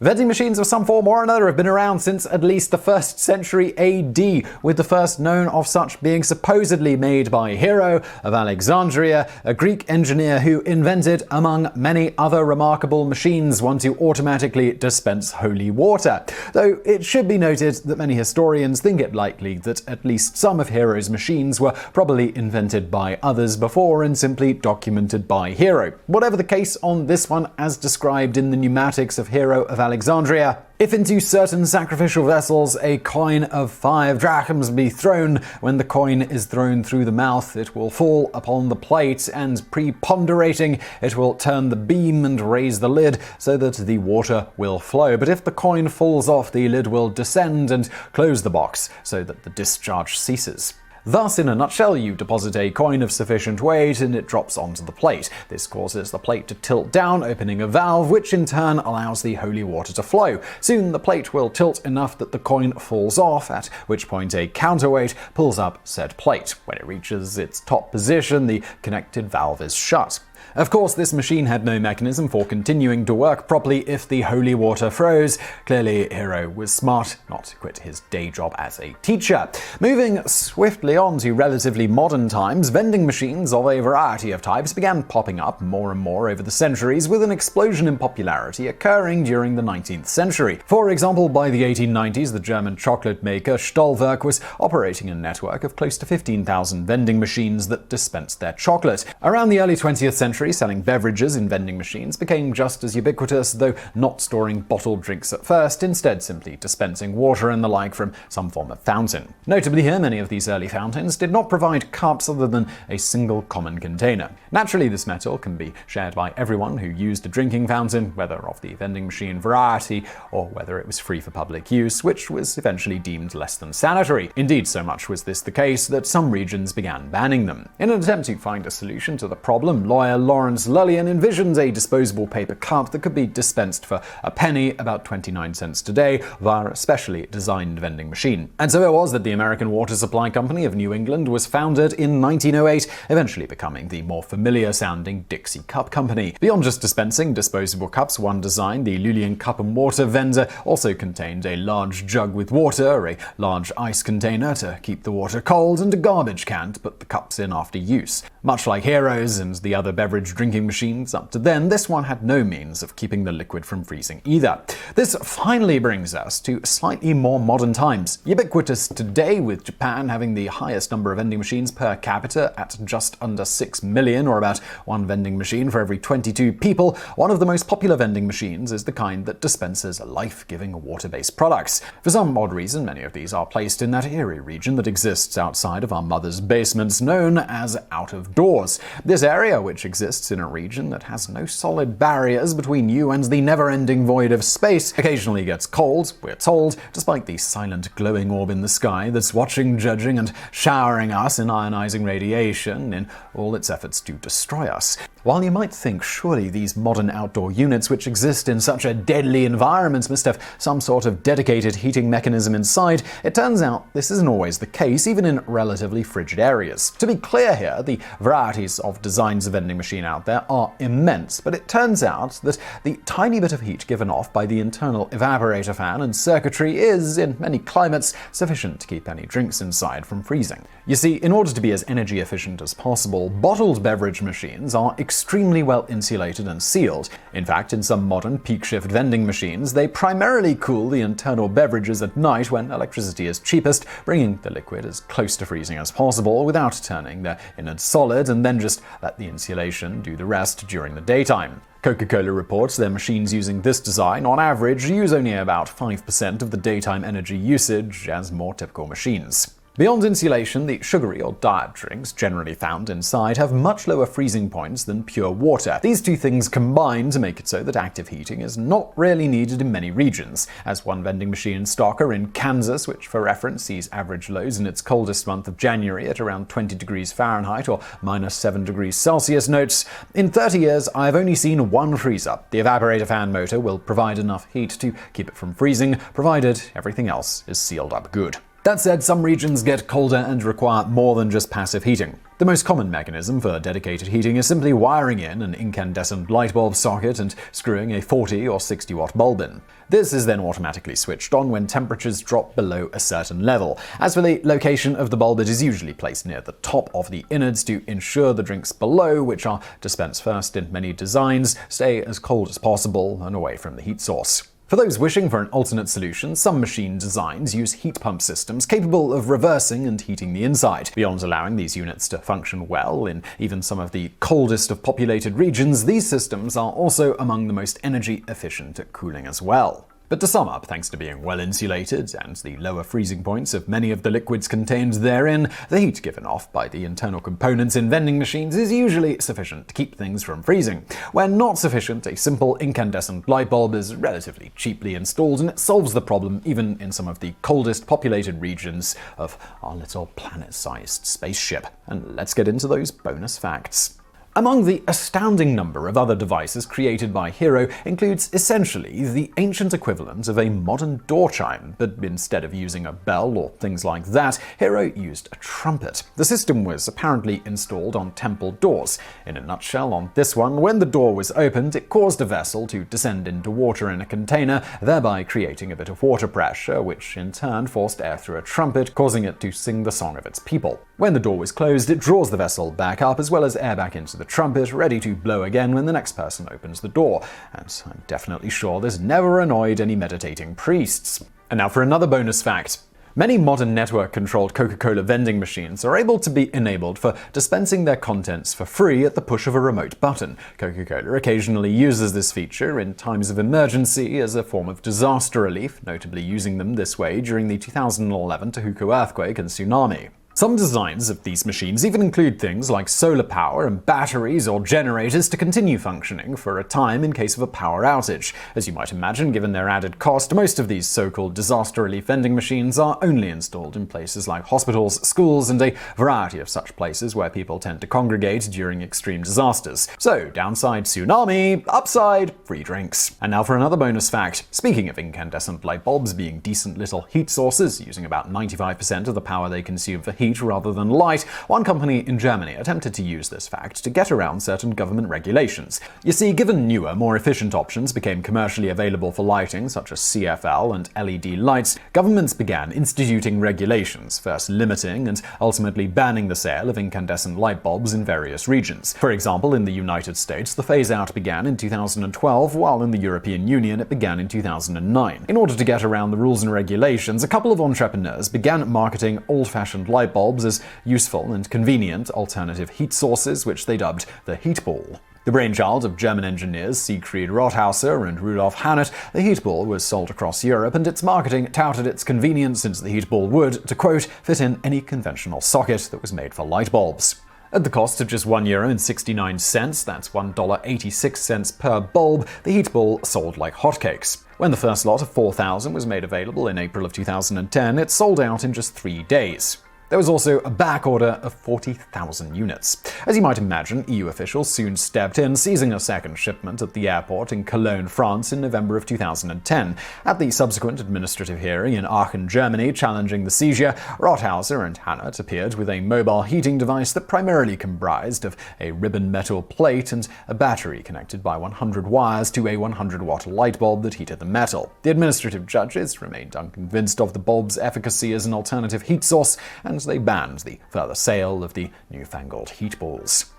Vending machines of some form or another have been around since at least the 1st century AD, with the first known of such being supposedly made by Hero of Alexandria, a Greek engineer who invented, among many other remarkable machines, one to automatically dispense holy water. Though it should be noted that many historians think it likely that at least some of Hero's machines were probably invented by others before and simply documented by Hero. Whatever the case on this one, as described in the Pneumatics of Hero of Alexandria, if into certain sacrificial vessels a coin of 5 drachms be thrown, when the coin is thrown through the mouth, it will fall upon the plate, and preponderating, it will turn the beam and raise the lid so that the water will flow. But if the coin falls off, the lid will descend and close the box so that the discharge ceases. Thus, in a nutshell, you deposit a coin of sufficient weight and it drops onto the plate. This causes the plate to tilt down, opening a valve, which in turn allows the holy water to flow. Soon the plate will tilt enough that the coin falls off, at which point a counterweight pulls up said plate. When it reaches its top position, the connected valve is shut. Of course, this machine had no mechanism for continuing to work properly if the holy water froze. Clearly, Hero was smart not to quit his day job as a teacher. Moving swiftly on to relatively modern times, vending machines of a variety of types began popping up more and more over the centuries, with an explosion in popularity occurring during the 19th century. For example, by the 1890s, the German chocolate maker Stollwerk was operating a network of close to 15,000 vending machines that dispensed their chocolate. Around the early 20th century, selling beverages in vending machines became just as ubiquitous, though not storing bottled drinks at first, instead simply dispensing water and the like from some form of fountain. Notably here, many of these early fountains did not provide cups other than a single common container. Naturally, this metal can be shared by everyone who used a drinking fountain, whether of the vending machine variety or whether it was free for public use, which was eventually deemed less than sanitary. Indeed, so much was this the case that some regions began banning them. In an attempt to find a solution to the problem, lawyer Lawrence Lullian envisioned a disposable paper cup that could be dispensed for a penny, about 29 cents today, via a specially designed vending machine. And so it was that the American Water Supply Company of New England was founded in 1908, eventually becoming the more familiar-sounding Dixie Cup Company. Beyond just dispensing disposable cups, one design, the Lullian Cup and Water vendor, also contained a large jug with water, a large ice container to keep the water cold, and a garbage can to put the cups in after use. Much like Heroes and the other beverage drinking machines up to then, this one had no means of keeping the liquid from freezing either. This finally brings us to slightly more modern times. Ubiquitous today, with Japan having the highest number of vending machines per capita at just under 6 million, or about one vending machine for every 22 people, one of the most popular vending machines is the kind that dispenses life-giving water-based products. For some odd reason, many of these are placed in that eerie region that exists outside of our mother's basements, known as out of doors. This area, which exists in a region that has no solid barriers between you and the never-ending void of space, occasionally gets cold, we're told, despite the silent glowing orb in the sky that's watching, judging, and showering us in ionizing radiation in all its efforts to destroy us. While you might think surely these modern outdoor units which exist in such a deadly environment must have some sort of dedicated heating mechanism inside, it turns out this isn't always the case, even in relatively frigid areas. To be clear here, the varieties of designs of vending machine out there are immense, but it turns out that the tiny bit of heat given off by the internal evaporator fan and circuitry is, in many climates, sufficient to keep any drinks inside from freezing. You see, in order to be as energy efficient as possible, bottled beverage machines are extremely well insulated and sealed. In fact, in some modern peak-shift vending machines, they primarily cool the internal beverages at night when electricity is cheapest, bringing the liquid as close to freezing as possible without turning their innards solid, and then just let the insulation do the rest during the daytime. Coca-Cola reports their machines using this design, on average, use only about 5% of the daytime energy usage as more typical machines. Beyond insulation, the sugary or diet drinks generally found inside have much lower freezing points than pure water. These two things combine to make it so that active heating is not really needed in many regions. As one vending machine stocker in Kansas, which for reference sees average lows in its coldest month of January at around 20 degrees Fahrenheit or minus 7 degrees Celsius, notes, "In 30 years, I've only seen one freezer. The evaporator fan motor will provide enough heat to keep it from freezing, provided everything else is sealed up good." That said, some regions get colder and require more than just passive heating. The most common mechanism for dedicated heating is simply wiring in an incandescent light bulb socket and screwing a 40 or 60 watt bulb in. This is then automatically switched on when temperatures drop below a certain level. As for the location of the bulb, it is usually placed near the top of the innards to ensure the drinks below, which are dispensed first in many designs, stay as cold as possible and away from the heat source. For those wishing for an alternate solution, some machine designs use heat pump systems capable of reversing and heating the inside. Beyond allowing these units to function well in even some of the coldest of populated regions, these systems are also among the most energy efficient at cooling as well. But to sum up, thanks to being well insulated and the lower freezing points of many of the liquids contained therein, the heat given off by the internal components in vending machines is usually sufficient to keep things from freezing. When not sufficient, a simple incandescent light bulb is relatively cheaply installed, and it solves the problem even in some of the coldest populated regions of our little planet-sized spaceship. And let's get into those bonus facts. Among the astounding number of other devices created by Hero includes essentially the ancient equivalent of a modern door chime, but instead of using a bell or things like that, Hero used a trumpet. The system was apparently installed on temple doors. In a nutshell, on this one, when the door was opened, it caused a vessel to descend into water in a container, thereby creating a bit of water pressure, which in turn forced air through a trumpet, causing it to sing the song of its people. When the door was closed, it draws the vessel back up as well as air back into the trumpet, ready to blow again when the next person opens the door. And I'm definitely sure this never annoyed any meditating priests. And now for another bonus fact. Many modern network-controlled Coca-Cola vending machines are able to be enabled for dispensing their contents for free at the push of a remote button. Coca-Cola occasionally uses this feature in times of emergency as a form of disaster relief, notably using them this way during the 2011 Tohoku earthquake and tsunami. Some designs of these machines even include things like solar power and batteries or generators to continue functioning for a time in case of a power outage. As you might imagine, given their added cost, most of these so-called disaster relief vending machines are only installed in places like hospitals, schools, and a variety of such places where people tend to congregate during extreme disasters. So, downside tsunami, upside free drinks. And now for another bonus fact. Speaking of incandescent light bulbs being decent little heat sources, using about 95% of the power they consume for heat rather than light, one company in Germany attempted to use this fact to get around certain government regulations. You see, given newer, more efficient options became commercially available for lighting, such as CFL and LED lights, governments began instituting regulations, first limiting and ultimately banning the sale of incandescent light bulbs in various regions. For example, in the United States, the phase-out began in 2012, while in the European Union it began in 2009. In order to get around the rules and regulations, a couple of entrepreneurs began marketing old-fashioned light bulbs as useful and convenient alternative heat sources, which they dubbed the heat ball. The brainchild of German engineers Siegfried Rothauser and Rudolf Hannert, the heat ball was sold across Europe, and its marketing touted its convenience since the heat ball would, to quote, fit in any conventional socket that was made for light bulbs. At the cost of just €1.69, that's $1.86 per bulb, the heat ball sold like hotcakes. When the first lot of 4,000 was made available in April of 2010, it sold out in just 3 days. There was also a back order of 40,000 units. As you might imagine, EU officials soon stepped in, seizing a second shipment at the airport in Cologne, France in November of 2010. At the subsequent administrative hearing in Aachen, Germany, challenging the seizure, Rothauser and Hannert appeared with a mobile heating device that primarily comprised of a ribbon metal plate and a battery connected by 100 wires to a 100-watt light bulb that heated the metal. The administrative judges remained unconvinced of the bulb's efficacy as an alternative heat source, and they banned the further sale of the newfangled heat balls.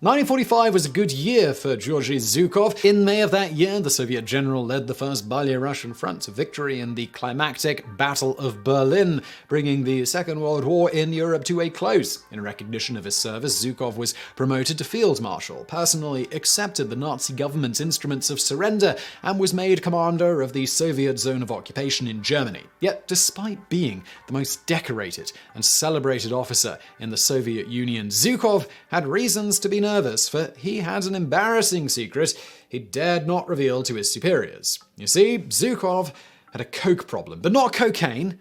1945 was a good year for Georgy Zhukov. In May of that year, the Soviet general led the First Byelorussian Front to victory in the climactic Battle of Berlin, bringing the Second World War in Europe to a close. In recognition of his service, Zhukov was promoted to Field Marshal, personally accepted the Nazi government's instruments of surrender, and was made commander of the Soviet zone of occupation in Germany. Yet, despite being the most decorated and celebrated officer in the Soviet Union, Zhukov had reasons to be nervous, for he had an embarrassing secret he dared not reveal to his superiors. You see, Zhukov had a coke problem, but not cocaine,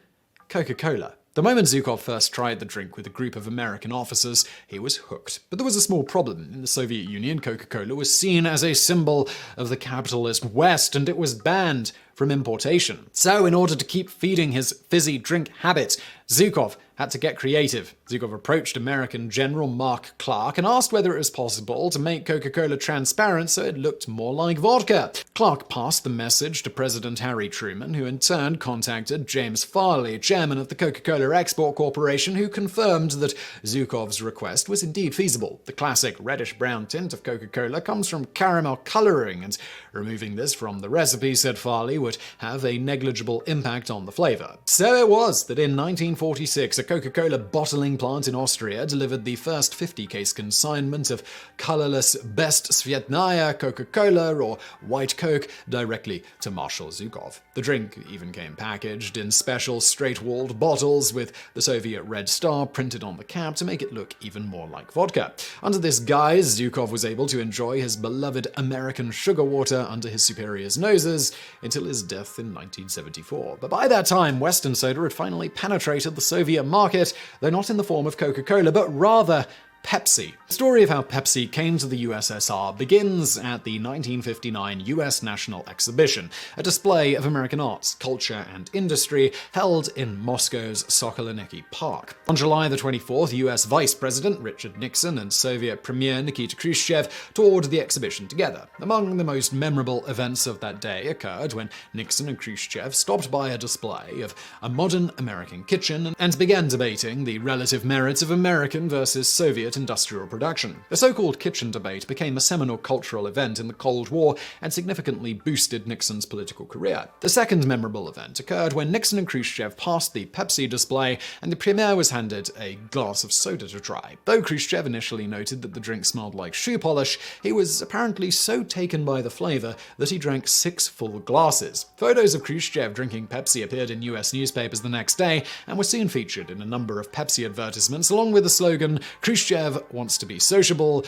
Coca-Cola. The moment Zhukov first tried the drink with a group of American officers, he was hooked. But there was a small problem. In the Soviet Union, Coca-Cola was seen as a symbol of the capitalist West, and it was banned from importation. So, in order to keep feeding his fizzy drink habit, Zhukov had to get creative. Zhukov approached American General Mark Clark and asked whether it was possible to make Coca-Cola transparent so it looked more like vodka. Clark passed the message to President Harry Truman, who in turn contacted James Farley, chairman of the Coca-Cola Export Corporation, who confirmed that Zhukov's request was indeed feasible. The classic reddish-brown tint of Coca-Cola comes from caramel coloring, and removing this from the recipe, said Farley, would have a negligible impact on the flavor. So it was that in 1946, a Coca-Cola bottling plant in Austria delivered the first 50-case consignment of colorless Best Svetnaya Coca-Cola, or White Coke, directly to Marshal Zhukov. The drink even came packaged in special straight-walled bottles with the Soviet Red Star printed on the cap to make it look even more like vodka. Under this guise, Zhukov was able to enjoy his beloved American sugar water under his superiors' noses until his death in 1974. But by that time, Western soda had finally penetrated the Soviet market, though not in the form of Coca-Cola, but rather Pepsi. The story of how Pepsi came to the USSR begins at the 1959 US National Exhibition, a display of American arts, culture, and industry held in Moscow's Sokolniki Park. On July the 24th, US Vice President Richard Nixon and Soviet Premier Nikita Khrushchev toured the exhibition together. Among the most memorable events of that day occurred when Nixon and Khrushchev stopped by a display of a modern American kitchen and began debating the relative merits of American versus Soviet industrial production. The so-called kitchen debate became a seminal cultural event in the Cold War and significantly boosted Nixon's political career. The second memorable event occurred when Nixon and Khrushchev passed the Pepsi display and the premier was handed a glass of soda to try. Though Khrushchev initially noted that the drink smelled like shoe polish, he was apparently so taken by the flavor that he drank 6 full glasses. Photos of Khrushchev drinking Pepsi appeared in US newspapers the next day and were soon featured in a number of Pepsi advertisements, along with the slogan, "Khrushchev wants to be sociable,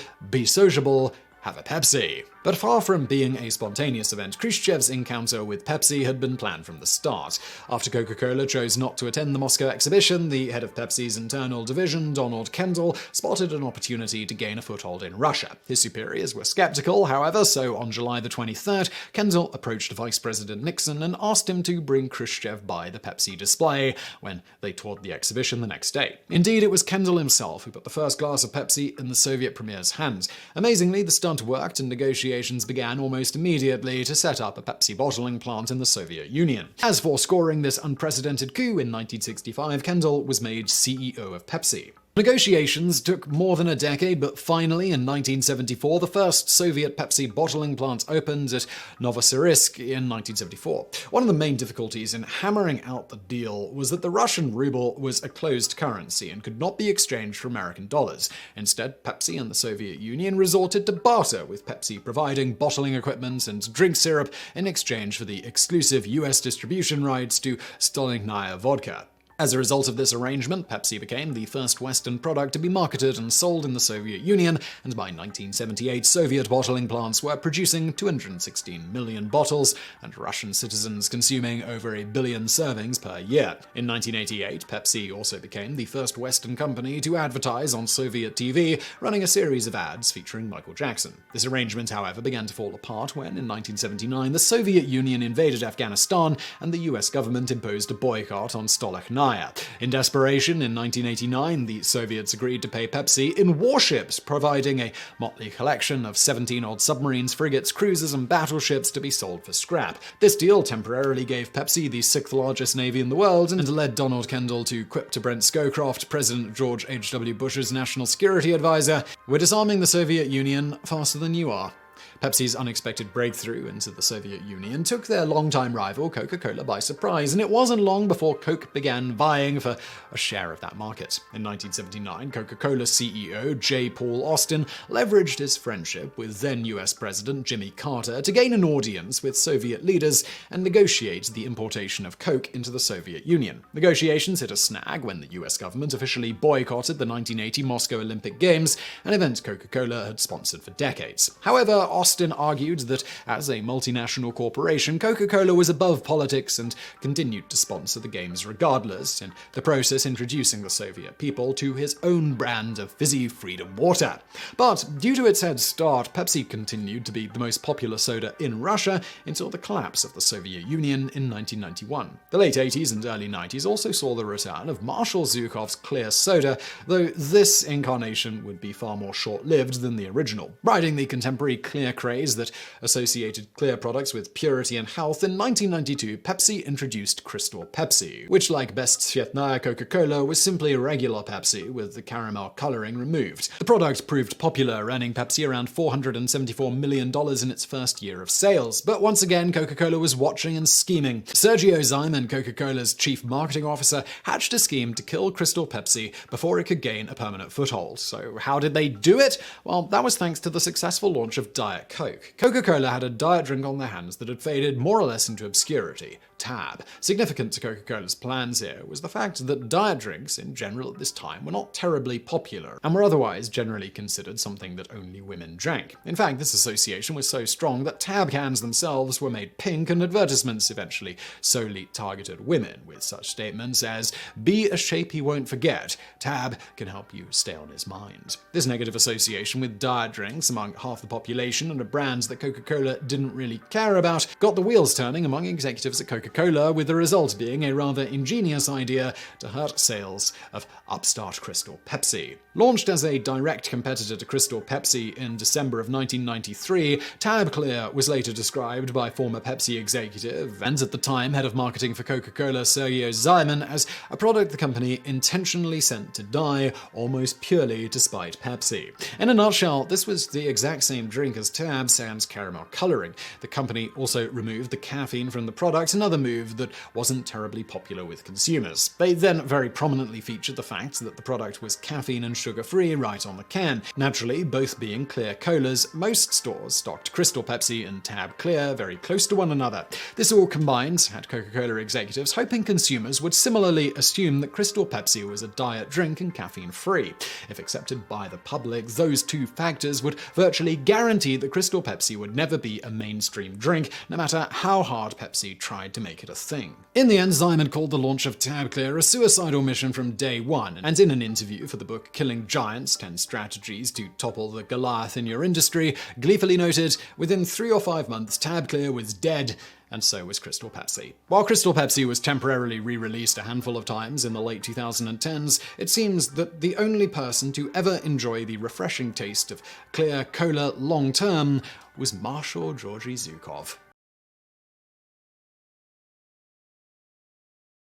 have a Pepsi." But far from being a spontaneous event, Khrushchev's encounter with Pepsi had been planned from the start. After Coca-Cola chose not to attend the Moscow exhibition, the head of Pepsi's internal division, Donald Kendall, spotted an opportunity to gain a foothold in Russia. His superiors were skeptical, however, so on July the 23rd, Kendall approached Vice President Nixon and asked him to bring Khrushchev by the Pepsi display when they toured the exhibition the next day. Indeed, it was Kendall himself who put the first glass of Pepsi in the Soviet premier's hands. Amazingly, the stunt worked and negotiations began almost immediately to set up a Pepsi bottling plant in the Soviet Union. As for scoring this unprecedented coup in 1965, Kendall was made CEO of Pepsi. Negotiations took more than a decade, but finally, in 1974, the first Soviet Pepsi bottling plant opened at Novosibirsk in 1974. One of the main difficulties in hammering out the deal was that the Russian ruble was a closed currency and could not be exchanged for American dollars. Instead, Pepsi and the Soviet Union resorted to barter, with Pepsi providing bottling equipment and drink syrup in exchange for the exclusive US distribution rights to Stolichnaya vodka. As a result of this arrangement, Pepsi became the first Western product to be marketed and sold in the Soviet Union, and by 1978, Soviet bottling plants were producing 216 million bottles, and Russian citizens consuming over 1 billion servings per year. In 1988, Pepsi also became the first Western company to advertise on Soviet TV, running a series of ads featuring Michael Jackson. This arrangement, however, began to fall apart when, in 1979, the Soviet Union invaded Afghanistan, and the US government imposed a boycott on Stolichnaya. higher. In desperation, in 1989, the Soviets agreed to pay Pepsi in warships, providing a motley collection of 17-odd submarines, frigates, cruisers, and battleships to be sold for scrap. This deal temporarily gave Pepsi the 6th largest navy in the world and led Donald Kendall to quip to Brent Scowcroft, President George H.W. Bush's national security advisor, "We're disarming the Soviet Union faster than you are." Pepsi's unexpected breakthrough into the Soviet Union took their longtime rival Coca-Cola by surprise, and it wasn't long before Coke began vying for a share of that market. In 1979, Coca-Cola CEO J. Paul Austin leveraged his friendship with then US President Jimmy Carter to gain an audience with Soviet leaders and negotiate the importation of Coke into the Soviet Union. Negotiations hit a snag when the US government officially boycotted the 1980 Moscow Olympic Games, an event Coca-Cola had sponsored for decades. However, Austin argued that as a multinational corporation, Coca-Cola was above politics and continued to sponsor the games regardless, in the process introducing the Soviet people to his own brand of fizzy freedom water. But due to its head start, Pepsi continued to be the most popular soda in Russia until the collapse of the Soviet Union in 1991. The late 80s and early 90s also saw the return of Marshall Zhukov's clear soda, though this incarnation would be far more short-lived than the original. Riding the contemporary clear craze that associated clear products with purity and health, in 1992, Pepsi introduced Crystal Pepsi, which, like Best Tsvetnaya Coca-Cola, was simply a regular Pepsi with the caramel coloring removed. The product proved popular, earning Pepsi around $474 million in its first year of sales. But once again, Coca-Cola was watching and scheming. Sergio Zyman, Coca-Cola's chief marketing officer, hatched a scheme to kill Crystal Pepsi before it could gain a permanent foothold. So how did they do it? Well, that was thanks to the successful launch of Diet Coke. Coca-Cola had a diet drink on their hands that had faded more or less into obscurity. Tab. Significant to Coca-Cola's plans here was the fact that diet drinks in general at this time were not terribly popular and were otherwise generally considered something that only women drank. In fact, this association was so strong that Tab cans themselves were made pink and advertisements eventually solely targeted women, with such statements as, "Be a shape he won't forget. Tab can help you stay on his mind." This negative association with diet drinks among half the population and a brand that Coca-Cola didn't really care about got the wheels turning among executives at Coca-Cola, with the result being a rather ingenious idea to hurt sales of upstart Crystal Pepsi. Launched as a direct competitor to Crystal Pepsi in December of 1993, Tab Clear was later described by former Pepsi executive and at the time head of marketing for Coca-Cola Sergio Zyman as a product the company intentionally sent to die almost purely to spite Pepsi. In a nutshell, this was the exact same drink as Tab sans caramel coloring. The company also removed the caffeine from the product, another move that wasn't terribly popular with consumers. They then very prominently featured the fact that the product was caffeine and sugar-free right on the can. Naturally, both being clear colas, most stores stocked Crystal Pepsi and Tab Clear very close to one another. This all combined had Coca-Cola executives hoping consumers would similarly assume that Crystal Pepsi was a diet drink and caffeine-free. If accepted by the public, those two factors would virtually guarantee that Crystal Pepsi would never be a mainstream drink, no matter how hard Pepsi tried to make it a thing. In the end, Zyman called the launch of Tab Clear a suicidal mission from day one, and in an interview for the book Killing Giants, 10 Strategies to Topple the Goliath in Your Industry, gleefully noted, within 3 or 5 months, Tab Clear was dead, and so was Crystal Pepsi. While Crystal Pepsi was temporarily re-released a handful of times in the late 2010s, it seems that the only person to ever enjoy the refreshing taste of clear cola long-term was Marshall Georgy Zhukov.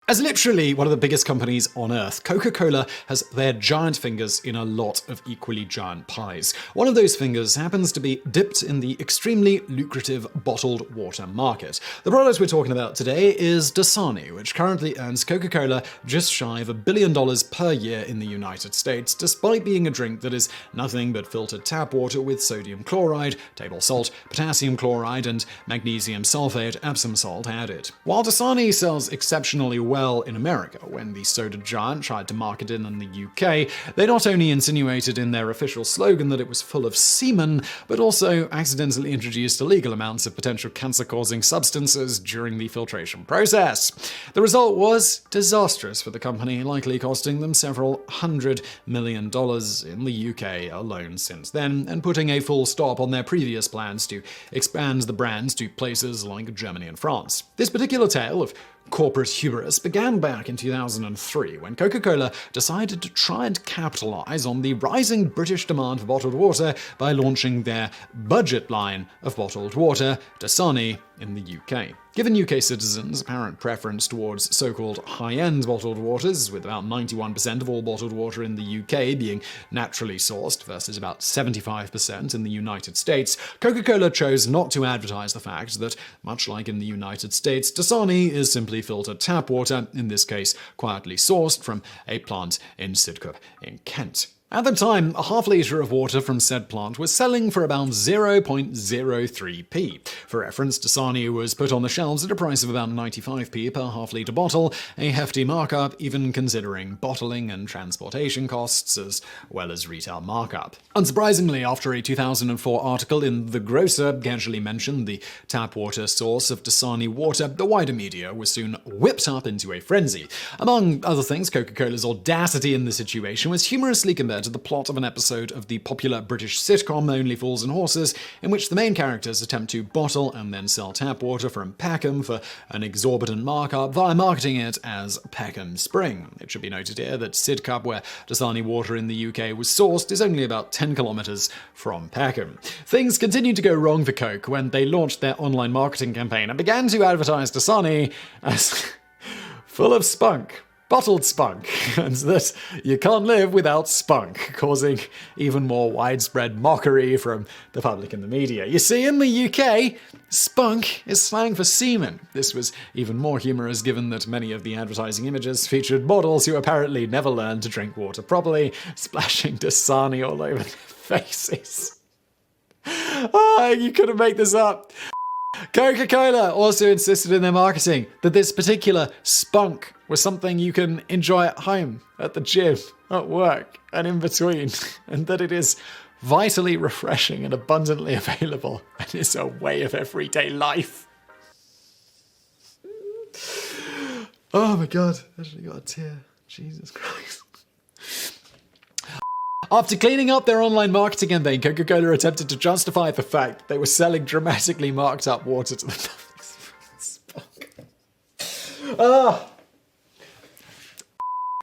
As literally one of the biggest companies on earth, Coca-Cola has their giant fingers in a lot of equally giant pies. One of those fingers happens to be dipped in the extremely lucrative bottled water market. The product we're talking about today is Dasani, which currently earns Coca-Cola just shy of $1 billion per year in the United States, despite being a drink that is nothing but filtered tap water with sodium chloride, table salt, potassium chloride, and magnesium sulfate Epsom salt added. While Dasani sells exceptionally well in America, when the soda giant tried to market it in the UK, they not only insinuated in their official slogan that it was full of semen, but also accidentally introduced illegal amounts of potential cancer-causing substances during the filtration process. The result was disastrous for the company, likely costing them several $100 million in the UK alone since then, and putting a full stop on their previous plans to expand the brands to places like Germany and France. This particular tale of corporate hubris began back in 2003 when Coca-Cola decided to try and capitalize on the rising British demand for bottled water by launching their budget line of bottled water, Dasani, in the UK. Given UK citizens' apparent preference towards so-called high-end bottled waters, with about 91% of all bottled water in the UK being naturally sourced versus about 75% in the United States, Coca-Cola chose not to advertise the fact that, much like in the United States, Dasani is simply filtered tap water, in this case quietly sourced from a plant in Sidcup in Kent. At the time, a half litre of water from said plant was selling for about 0.03p. For reference, Dasani was put on the shelves at a price of about 95p per half litre bottle, a hefty markup even considering bottling and transportation costs as well as retail markup. Unsurprisingly, after a 2004 article in The Grocer casually mentioned the tap water source of Dasani water, the wider media was soon whipped up into a frenzy. Among other things, Coca-Cola's audacity in the situation was humorously compared to the plot of an episode of the popular British sitcom Only Fools and Horses, in which the main characters attempt to bottle and then sell tap water from Peckham for an exorbitant markup via marketing it as Peckham Spring. It should be noted here that Sidcup, where Dasani water in the UK was sourced, is only about 10 kilometres from Peckham. Things continued to go wrong for Coke when they launched their online marketing campaign and began to advertise Dasani as full of spunk. Bottled spunk, and that you can't live without spunk, causing even more widespread mockery from the public and the media. You see, in the UK, spunk is slang for semen. This was even more humorous given that many of the advertising images featured models who apparently never learned to drink water properly, splashing Dasani all over their faces. You couldn't make this up. Coca-Cola also insisted in their marketing that this particular spunk was something you can enjoy at home, at the gym, at work, and in between, and that it is vitally refreshing and abundantly available, and is a way of everyday life. Oh my god, I actually got a tear. Jesus Christ. After cleaning up their online marketing campaign, Coca-Cola attempted to justify the fact that they were selling dramatically marked up water to the public.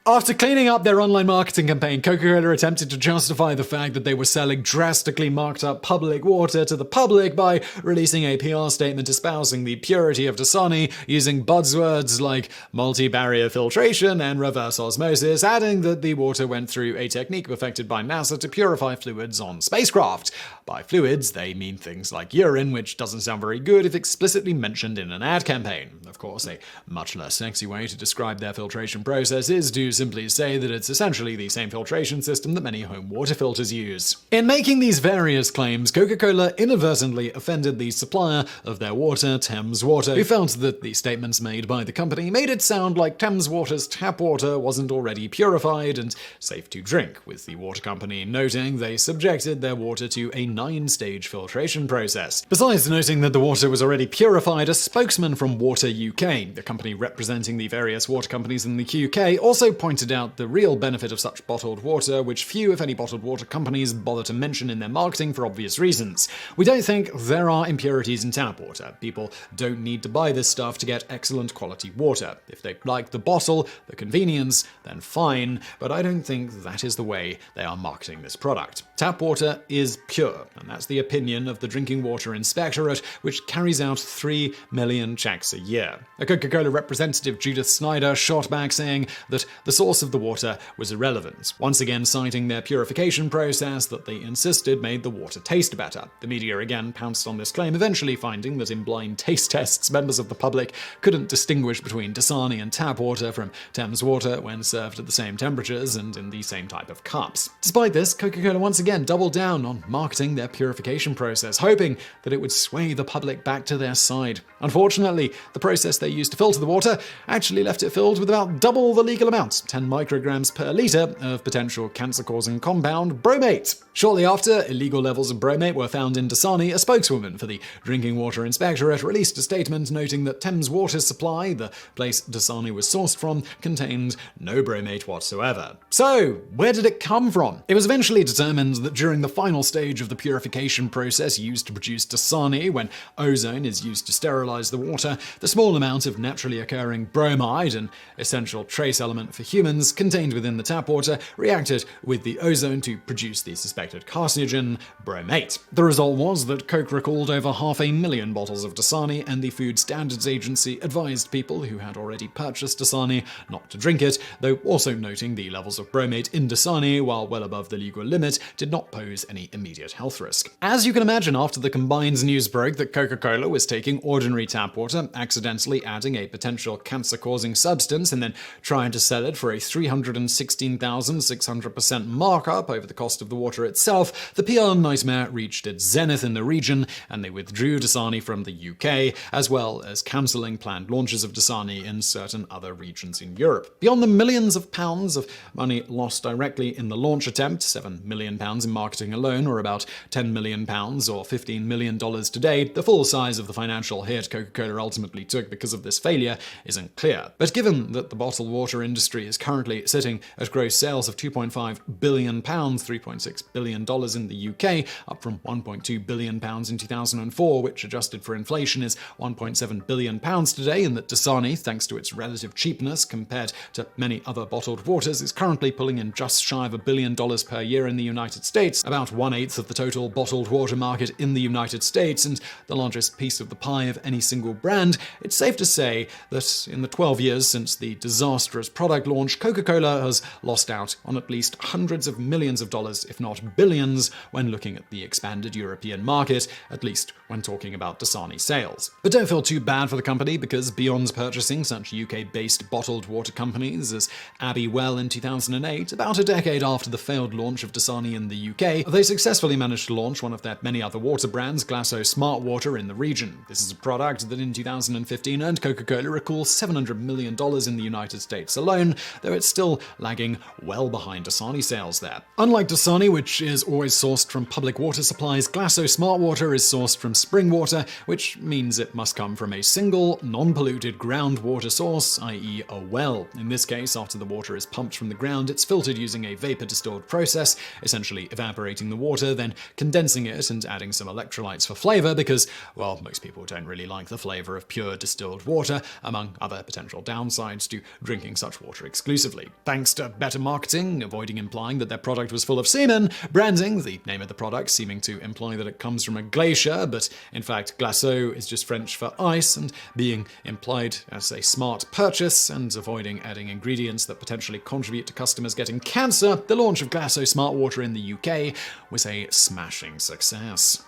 After cleaning up their online marketing campaign, Coca-Cola attempted to justify the fact that they were selling drastically marked up public water to the public by releasing a PR statement espousing the purity of Dasani, using buzzwords like multi-barrier filtration and reverse osmosis, adding that the water went through a technique perfected by NASA to purify fluids on spacecraft. By fluids, they mean things like urine, which doesn't sound very good if explicitly mentioned in an ad campaign. Of course, a much less sexy way to describe their filtration process is to simply say that it's essentially the same filtration system that many home water filters use. In making these various claims, Coca-Cola inadvertently offended the supplier of their water, Thames Water, who felt that the statements made by the company made it sound like Thames Water's tap water wasn't already purified and safe to drink, with the water company noting they subjected their water to a 9-stage filtration process. Besides noting that the water was already purified, a spokesman from Water UK, the company representing the various water companies in the UK, also pointed out the real benefit of such bottled water, which few, if any, bottled water companies bother to mention in their marketing for obvious reasons. We don't think there are impurities in tap water. People don't need to buy this stuff to get excellent quality water. If they like the bottle, the convenience, then fine, but I don't think that is the way they are marketing this product. Tap water is pure, and that's the opinion of the Drinking Water Inspectorate, which carries out 3 million checks a year. A Coca-Cola representative, Judith Snyder, shot back saying that the source of the water was irrelevant, once again citing their purification process that they insisted made the water taste better. The media again pounced on this claim, eventually finding that in blind taste tests, members of the public couldn't distinguish between Dasani and tap water from Thames water when served at the same temperatures and in the same type of cups. Despite this, Coca-Cola once again doubled down on marketing their purification process, hoping that it would sway the public back to their side. Unfortunately, the process they used to filter the water actually left it filled with about double the legal amount about 10 micrograms per litre of potential cancer-causing compound bromate. Shortly after illegal levels of bromate were found in Dasani, a spokeswoman for the Drinking Water Inspectorate released a statement noting that Thames Water Supply, the place Dasani was sourced from, contained no bromate whatsoever. So, where did it come from? It was eventually determined that during the final stage of the purification process used to produce Dasani, when ozone is used to sterilize the water, the small amount of naturally occurring bromide, an essential trace element for humans, contained within the tap water, reacted with the ozone to produce the suspected carcinogen bromate. The result was that Coke recalled over 500,000 bottles of Dasani, and the Food Standards Agency advised people who had already purchased Dasani not to drink it, though also noting the levels of bromate in Dasani, while well above the legal limit, did not pose any immediate health risk. As you can imagine, after the combined news broke that Coca-Cola was taking ordinary tap water, accidentally adding a potential cancer-causing substance, and then trying to sell it for a 316,600% markup over the cost of the water itself, the PR nightmare reached its zenith in the region, and they withdrew Dasani from the UK, as well as cancelling planned launches of Dasani in certain other regions in Europe. Beyond the millions of pounds of money lost directly in the launch attempt, £7 million in marketing alone, or about £10 million or $15 million today, the full size of the financial hit Coca-Cola ultimately took because of this failure isn't clear. But given that the bottled water industry is currently sitting at gross sales of £2.5 billion, $3.6 billion in the UK, up from £1.2 billion in 2004, which adjusted for inflation is £1.7 billion today, and that Dasani, thanks to its relative cheapness compared to many other bottled waters, is currently pulling in just shy of $1 billion per year in the United States, about 1/8 of the total bottled water market in the United States, and the largest piece of the pie of any single brand, it's safe to say that in the 12 years since the disastrous product launch, Coca-Cola has lost out on at least hundreds of millions of dollars, if not billions, when looking at the expanded European market, at least when talking about Dasani sales. But don't feel too bad for the company, because beyond purchasing such UK-based bottled water companies as Abbey Well in 2008, about a decade after the failed launch of Dasani in the UK, they successfully managed to launch one of their many other water brands, Glasso Smart Water, in the region. This is a product that in 2015 earned Coca-Cola a cool $700 million in the United States alone, though it's still lagging well behind Dasani sales there. Unlike Dasani, which is always sourced from public water supplies, Glasso Smart Water is sourced from spring water, which means it must come from a single, non-polluted groundwater source, i.e. a well. In this case, after the water is pumped from the ground, it's filtered using a vapor-distilled process, essentially evaporating the water, then condensing it and adding some electrolytes for flavor because, well, most people don't really like the flavor of pure distilled water, among other potential downsides to drinking such water exclusively. Thanks to better marketing, avoiding implying that their product was full of semen, branding, the name of the product seeming to imply that it comes from a glacier, but in fact glaço is just French for ice, and being implied as a smart purchase, and avoiding adding ingredients that potentially contribute to customers getting cancer, the launch of Glasso Smart Water in the UK was a smashing success.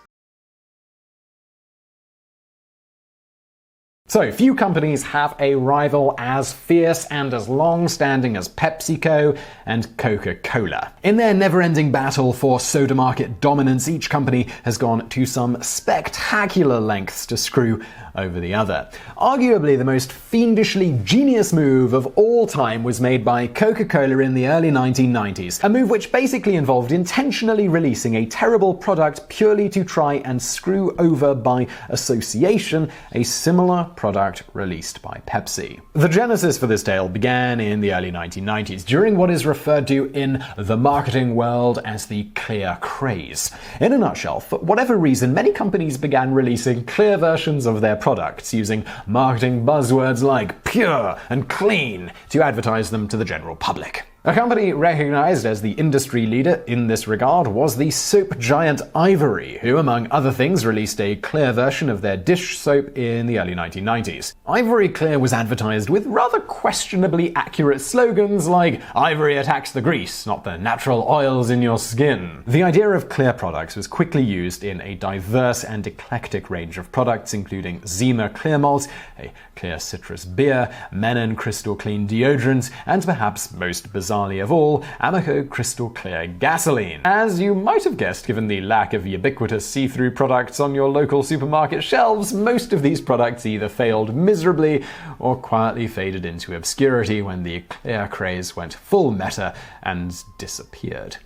So, few companies have a rival as fierce and as long-standing as PepsiCo and Coca-Cola. In their never-ending battle for soda market dominance, each company has gone to some spectacular lengths to screw over the other. Arguably, the most fiendishly genius move of all time was made by Coca-Cola in the early 1990s, a move which basically involved intentionally releasing a terrible product purely to try and screw over by association a similar product released by Pepsi. The genesis for this tale began in the early 1990s, during what is referred to in the marketing world as the clear craze. In a nutshell, for whatever reason, many companies began releasing clear versions of their products, using marketing buzzwords like pure and clean to advertise them to the general public. A company recognized as the industry leader in this regard was the soap giant Ivory, who, among other things, released a clear version of their dish soap in the early 1990s. Ivory Clear was advertised with rather questionably accurate slogans like "Ivory attacks the grease, not the natural oils in your skin." The idea of clear products was quickly used in a diverse and eclectic range of products, including Zima Clear Malt, a clear citrus beer, Menon Crystal Clean deodorant, and perhaps most bizarre bizarrely of all, Amoco Crystal Clear Gasoline. As you might have guessed, given the lack of ubiquitous see-through products on your local supermarket shelves, most of these products either failed miserably or quietly faded into obscurity when the clear craze went full meta and disappeared.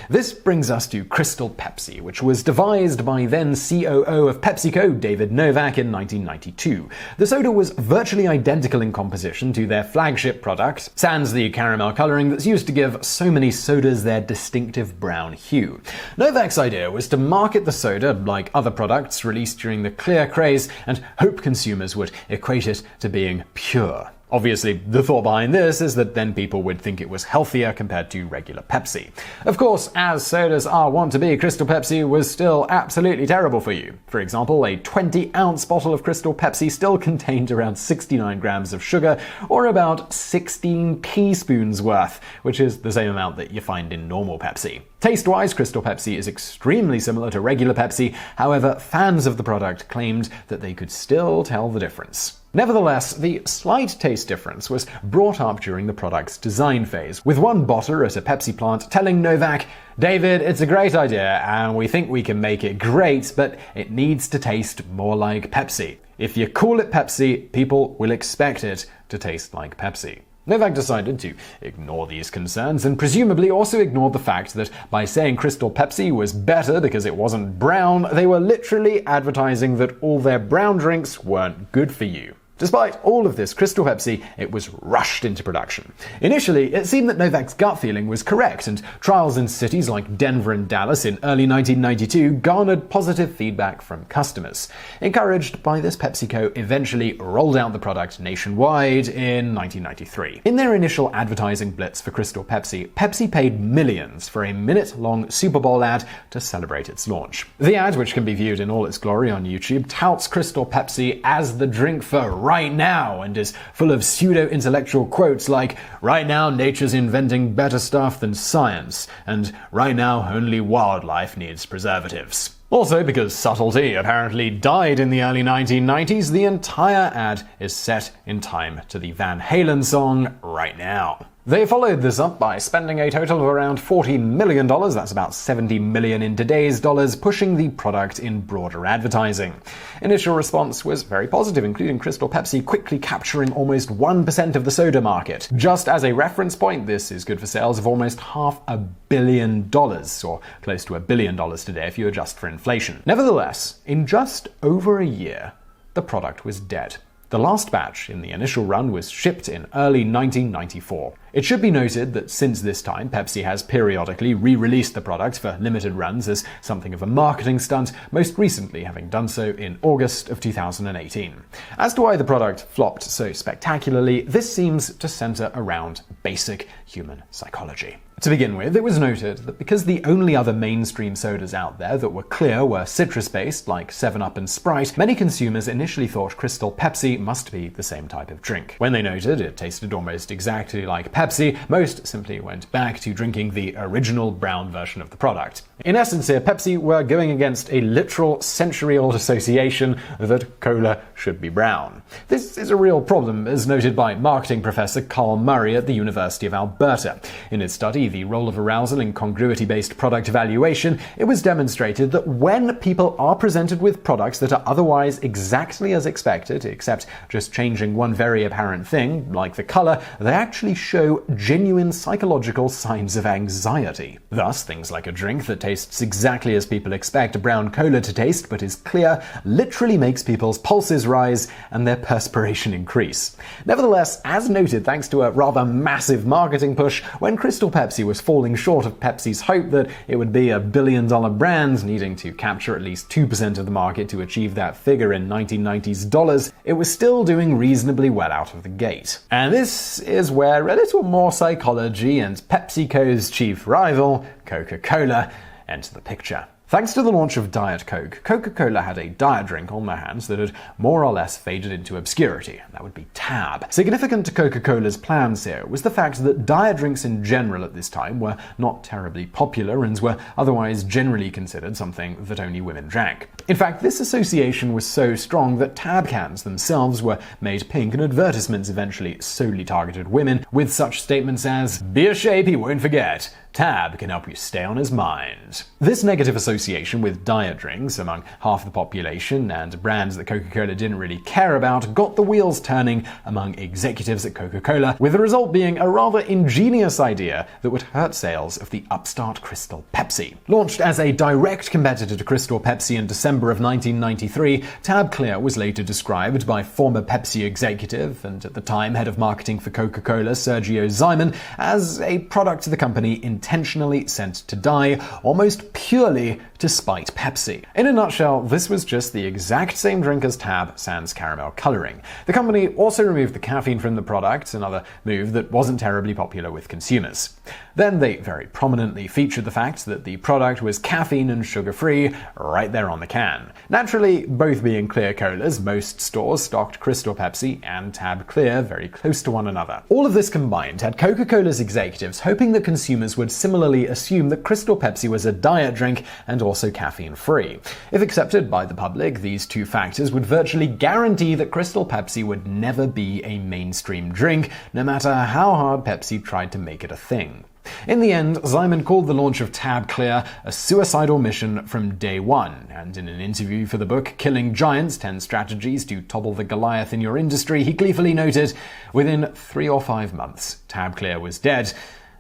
This brings us to Crystal Pepsi, which was devised by then COO of PepsiCo, David Novak, in 1992. The soda was virtually identical in composition to their flagship product, sans the caramel coloring that's used to give so many sodas their distinctive brown hue. Novak's idea was to market the soda like other products released during the clear craze and hope consumers would equate it to being pure. Obviously, the thought behind this is that then people would think it was healthier compared to regular Pepsi. Of course, as sodas are wont to be, Crystal Pepsi was still absolutely terrible for you. For example, a 20-ounce bottle of Crystal Pepsi still contained around 69 grams of sugar, or about 16 teaspoons worth, which is the same amount that you find in normal Pepsi. Taste-wise, Crystal Pepsi is extremely similar to regular Pepsi, however, fans of the product claimed that they could still tell the difference. Nevertheless, the slight taste difference was brought up during the product's design phase, with one bottler at a Pepsi plant telling Novak, "David, it's a great idea and we think we can make it great, but it needs to taste more like Pepsi. If you call it Pepsi, people will expect it to taste like Pepsi." Novak decided to ignore these concerns and presumably also ignored the fact that by saying Crystal Pepsi was better because it wasn't brown, they were literally advertising that all their brown drinks weren't good for you. Despite all of this, Crystal Pepsi, it was rushed into production. Initially, it seemed that Novak's gut feeling was correct, and trials in cities like Denver and Dallas in early 1992 garnered positive feedback from customers. Encouraged by this, PepsiCo eventually rolled out the product nationwide in 1993. In their initial advertising blitz for Crystal Pepsi, Pepsi paid millions for a minute-long Super Bowl ad to celebrate its launch. The ad, which can be viewed in all its glory on YouTube, touts Crystal Pepsi as the drink for right now and is full of pseudo-intellectual quotes like, "Right now nature's inventing better stuff than science," and "Right now only wildlife needs preservatives." Also, because subtlety apparently died in the early 1990s, the entire ad is set in time to the Van Halen song Right Now. They followed this up by spending a total of around $40 million, that's about $70 million in today's dollars, pushing the product in broader advertising. Initial response was very positive, including Crystal Pepsi quickly capturing almost 1% of the soda market. Just as a reference point, this is good for sales of almost $500 million, or close to $1 billion today if you adjust for inflation. Nevertheless, in just over a year, the product was dead. The last batch in the initial run was shipped in early 1994. It should be noted that since this time, Pepsi has periodically re-released the product for limited runs as something of a marketing stunt, most recently having done so in August of 2018. As to why the product flopped so spectacularly, this seems to center around basic human psychology. To begin with, it was noted that because the only other mainstream sodas out there that were clear were citrus-based, like 7-Up and Sprite, many consumers initially thought Crystal Pepsi must be the same type of drink. When they noted it tasted almost exactly like Pepsi, most simply went back to drinking the original brown version of the product. In essence here, Pepsi were going against a literal century-old association that cola should be brown. This is a real problem, as noted by marketing professor Carl Murray at the University of Alberta. In his study, The Role of Arousal in Congruity-Based Product Evaluation, it was demonstrated that when people are presented with products that are otherwise exactly as expected, except just changing one very apparent thing, like the color, they actually show genuine psychological signs of anxiety. Thus, things like a drink that tastes exactly as people expect brown cola to taste but is clear literally makes people's pulses rise and their perspiration increase. Nevertheless, as noted thanks to a rather massive marketing push, when Crystal Pepsi was falling short of Pepsi's hope that it would be $1 billion brand, needing to capture at least 2% of the market to achieve that figure in 1990s dollars, it was still doing reasonably well out of the gate. And this is where a little more psychology and PepsiCo's chief rival, Coca-Cola, enter the picture. Thanks to the launch of Diet Coke, Coca-Cola had a diet drink on their hands that had more or less faded into obscurity. That would be Tab. Significant to Coca-Cola's plans here was the fact that diet drinks in general at this time were not terribly popular and were otherwise generally considered something that only women drank. In fact, this association was so strong that Tab cans themselves were made pink and advertisements eventually solely targeted women, with such statements as, "Be a shape he won't forget. Tab can help you stay on his mind." This negative association with diet drinks among half the population and brands that Coca-Cola didn't really care about got the wheels turning among executives at Coca-Cola, with the result being a rather ingenious idea that would hurt sales of the upstart Crystal Pepsi. Launched as a direct competitor to Crystal Pepsi in December of 1993, Tab Clear was later described by former Pepsi executive and at the time head of marketing for Coca-Cola, Sergio Zyman, as a product the company intentionally sent to die, almost purely to spite Pepsi. In a nutshell, this was just the exact same drink as Tab, sans caramel coloring. The company also removed the caffeine from the product, another move that wasn't terribly popular with consumers. Then they very prominently featured the fact that the product was caffeine and sugar-free right there on the can. Naturally, both being clear colas, most stores stocked Crystal Pepsi and Tab Clear very close to one another. All of this combined had Coca-Cola's executives hoping that consumers would similarly assume that Crystal Pepsi was a diet drink and also caffeine-free. If accepted by the public, these two factors would virtually guarantee that Crystal Pepsi would never be a mainstream drink, no matter how hard Pepsi tried to make it a thing. In the end, Zyman called the launch of Tab Clear a suicidal mission from day one, and in an interview for the book Killing Giants, 10 Strategies to Topple the Goliath in Your Industry, he gleefully noted, "Within 3 or 5 months, Tab Clear was dead,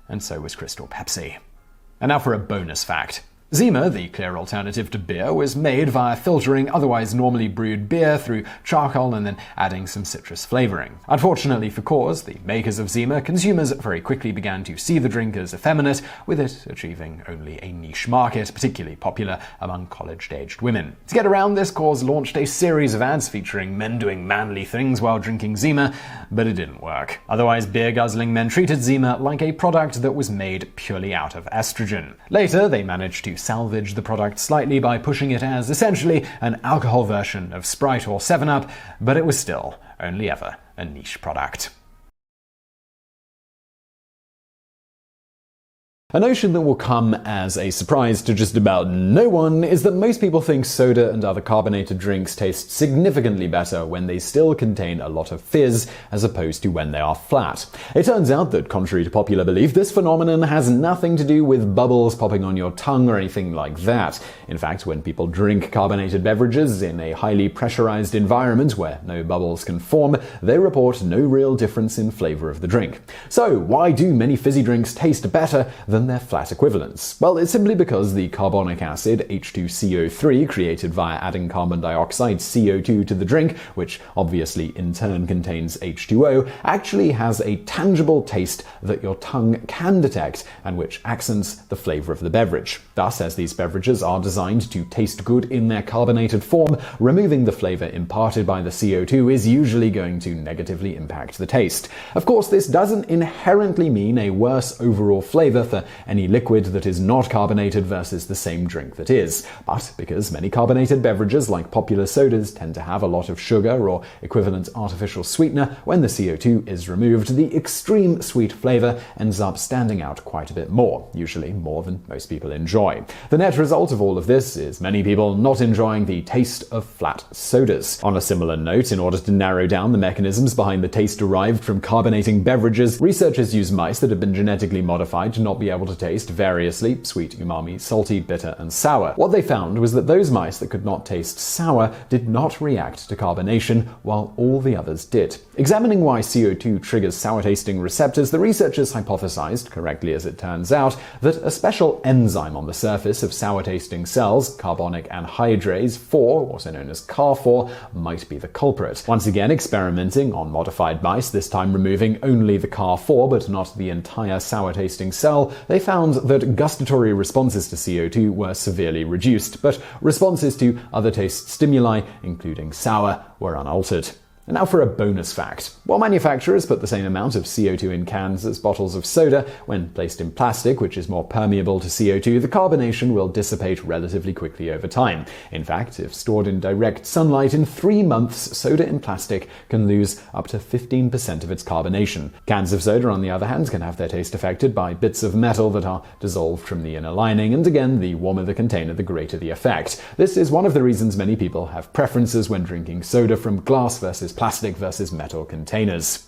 and so was Crystal Pepsi." And now for a bonus fact. Zima, the clear alternative to beer, was made via filtering otherwise normally brewed beer through charcoal and then adding some citrus flavoring. Unfortunately for Coors, the makers of Zima, consumers very quickly began to see the drink as effeminate, with it achieving only a niche market, particularly popular among college-aged women. To get around this, Coors launched a series of ads featuring men doing manly things while drinking Zima, but it didn't work. Otherwise beer-guzzling men treated Zima like a product that was made purely out of estrogen. Later, they managed to salvage the product slightly by pushing it as essentially an alcohol version of Sprite or 7-Up, but it was still only ever a niche product. A notion that will come as a surprise to just about no one is that most people think soda and other carbonated drinks taste significantly better when they still contain a lot of fizz as opposed to when they are flat. It turns out that, contrary to popular belief, this phenomenon has nothing to do with bubbles popping on your tongue or anything like that. In fact, when people drink carbonated beverages in a highly pressurized environment where no bubbles can form, they report no real difference in flavor of the drink. So, why do many fizzy drinks taste better than their flat equivalents? Well, it's simply because the carbonic acid H2CO3 created via adding carbon dioxide CO2 to the drink, which obviously in turn contains H2O, actually has a tangible taste that your tongue can detect and which accents the flavor of the beverage. Thus, as these beverages are designed to taste good in their carbonated form, removing the flavor imparted by the CO2 is usually going to negatively impact the taste. Of course, this doesn't inherently mean a worse overall flavor for any liquid that is not carbonated versus the same drink that is. But because many carbonated beverages, like popular sodas, tend to have a lot of sugar or equivalent artificial sweetener, when the CO2 is removed, the extreme sweet flavor ends up standing out quite a bit more, usually more than most people enjoy. The net result of all of this is many people not enjoying the taste of flat sodas. On a similar note, in order to narrow down the mechanisms behind the taste derived from carbonating beverages, researchers use mice that have been genetically modified to not be able to taste variously sweet, umami, salty, bitter, and sour. What they found was that those mice that could not taste sour did not react to carbonation, while all the others did. Examining why CO2 triggers sour-tasting receptors, the researchers hypothesized, correctly as it turns out, that a special enzyme on the surface of sour-tasting cells, carbonic anhydrase 4, also known as CAR4, might be the culprit. Once again, experimenting on modified mice, this time removing only the CAR4 but not the entire sour-tasting cell, they found that gustatory responses to CO2 were severely reduced, but responses to other taste stimuli, including sour, were unaltered. And now for a bonus fact. While manufacturers put the same amount of CO2 in cans as bottles of soda, when placed in plastic, which is more permeable to CO2, the carbonation will dissipate relatively quickly over time. In fact, if stored in direct sunlight, in 3 months, soda in plastic can lose up to 15% of its carbonation. Cans of soda, on the other hand, can have their taste affected by bits of metal that are dissolved from the inner lining, and again, the warmer the container, the greater the effect. This is one of the reasons many people have preferences when drinking soda from glass versus plastic versus metal containers.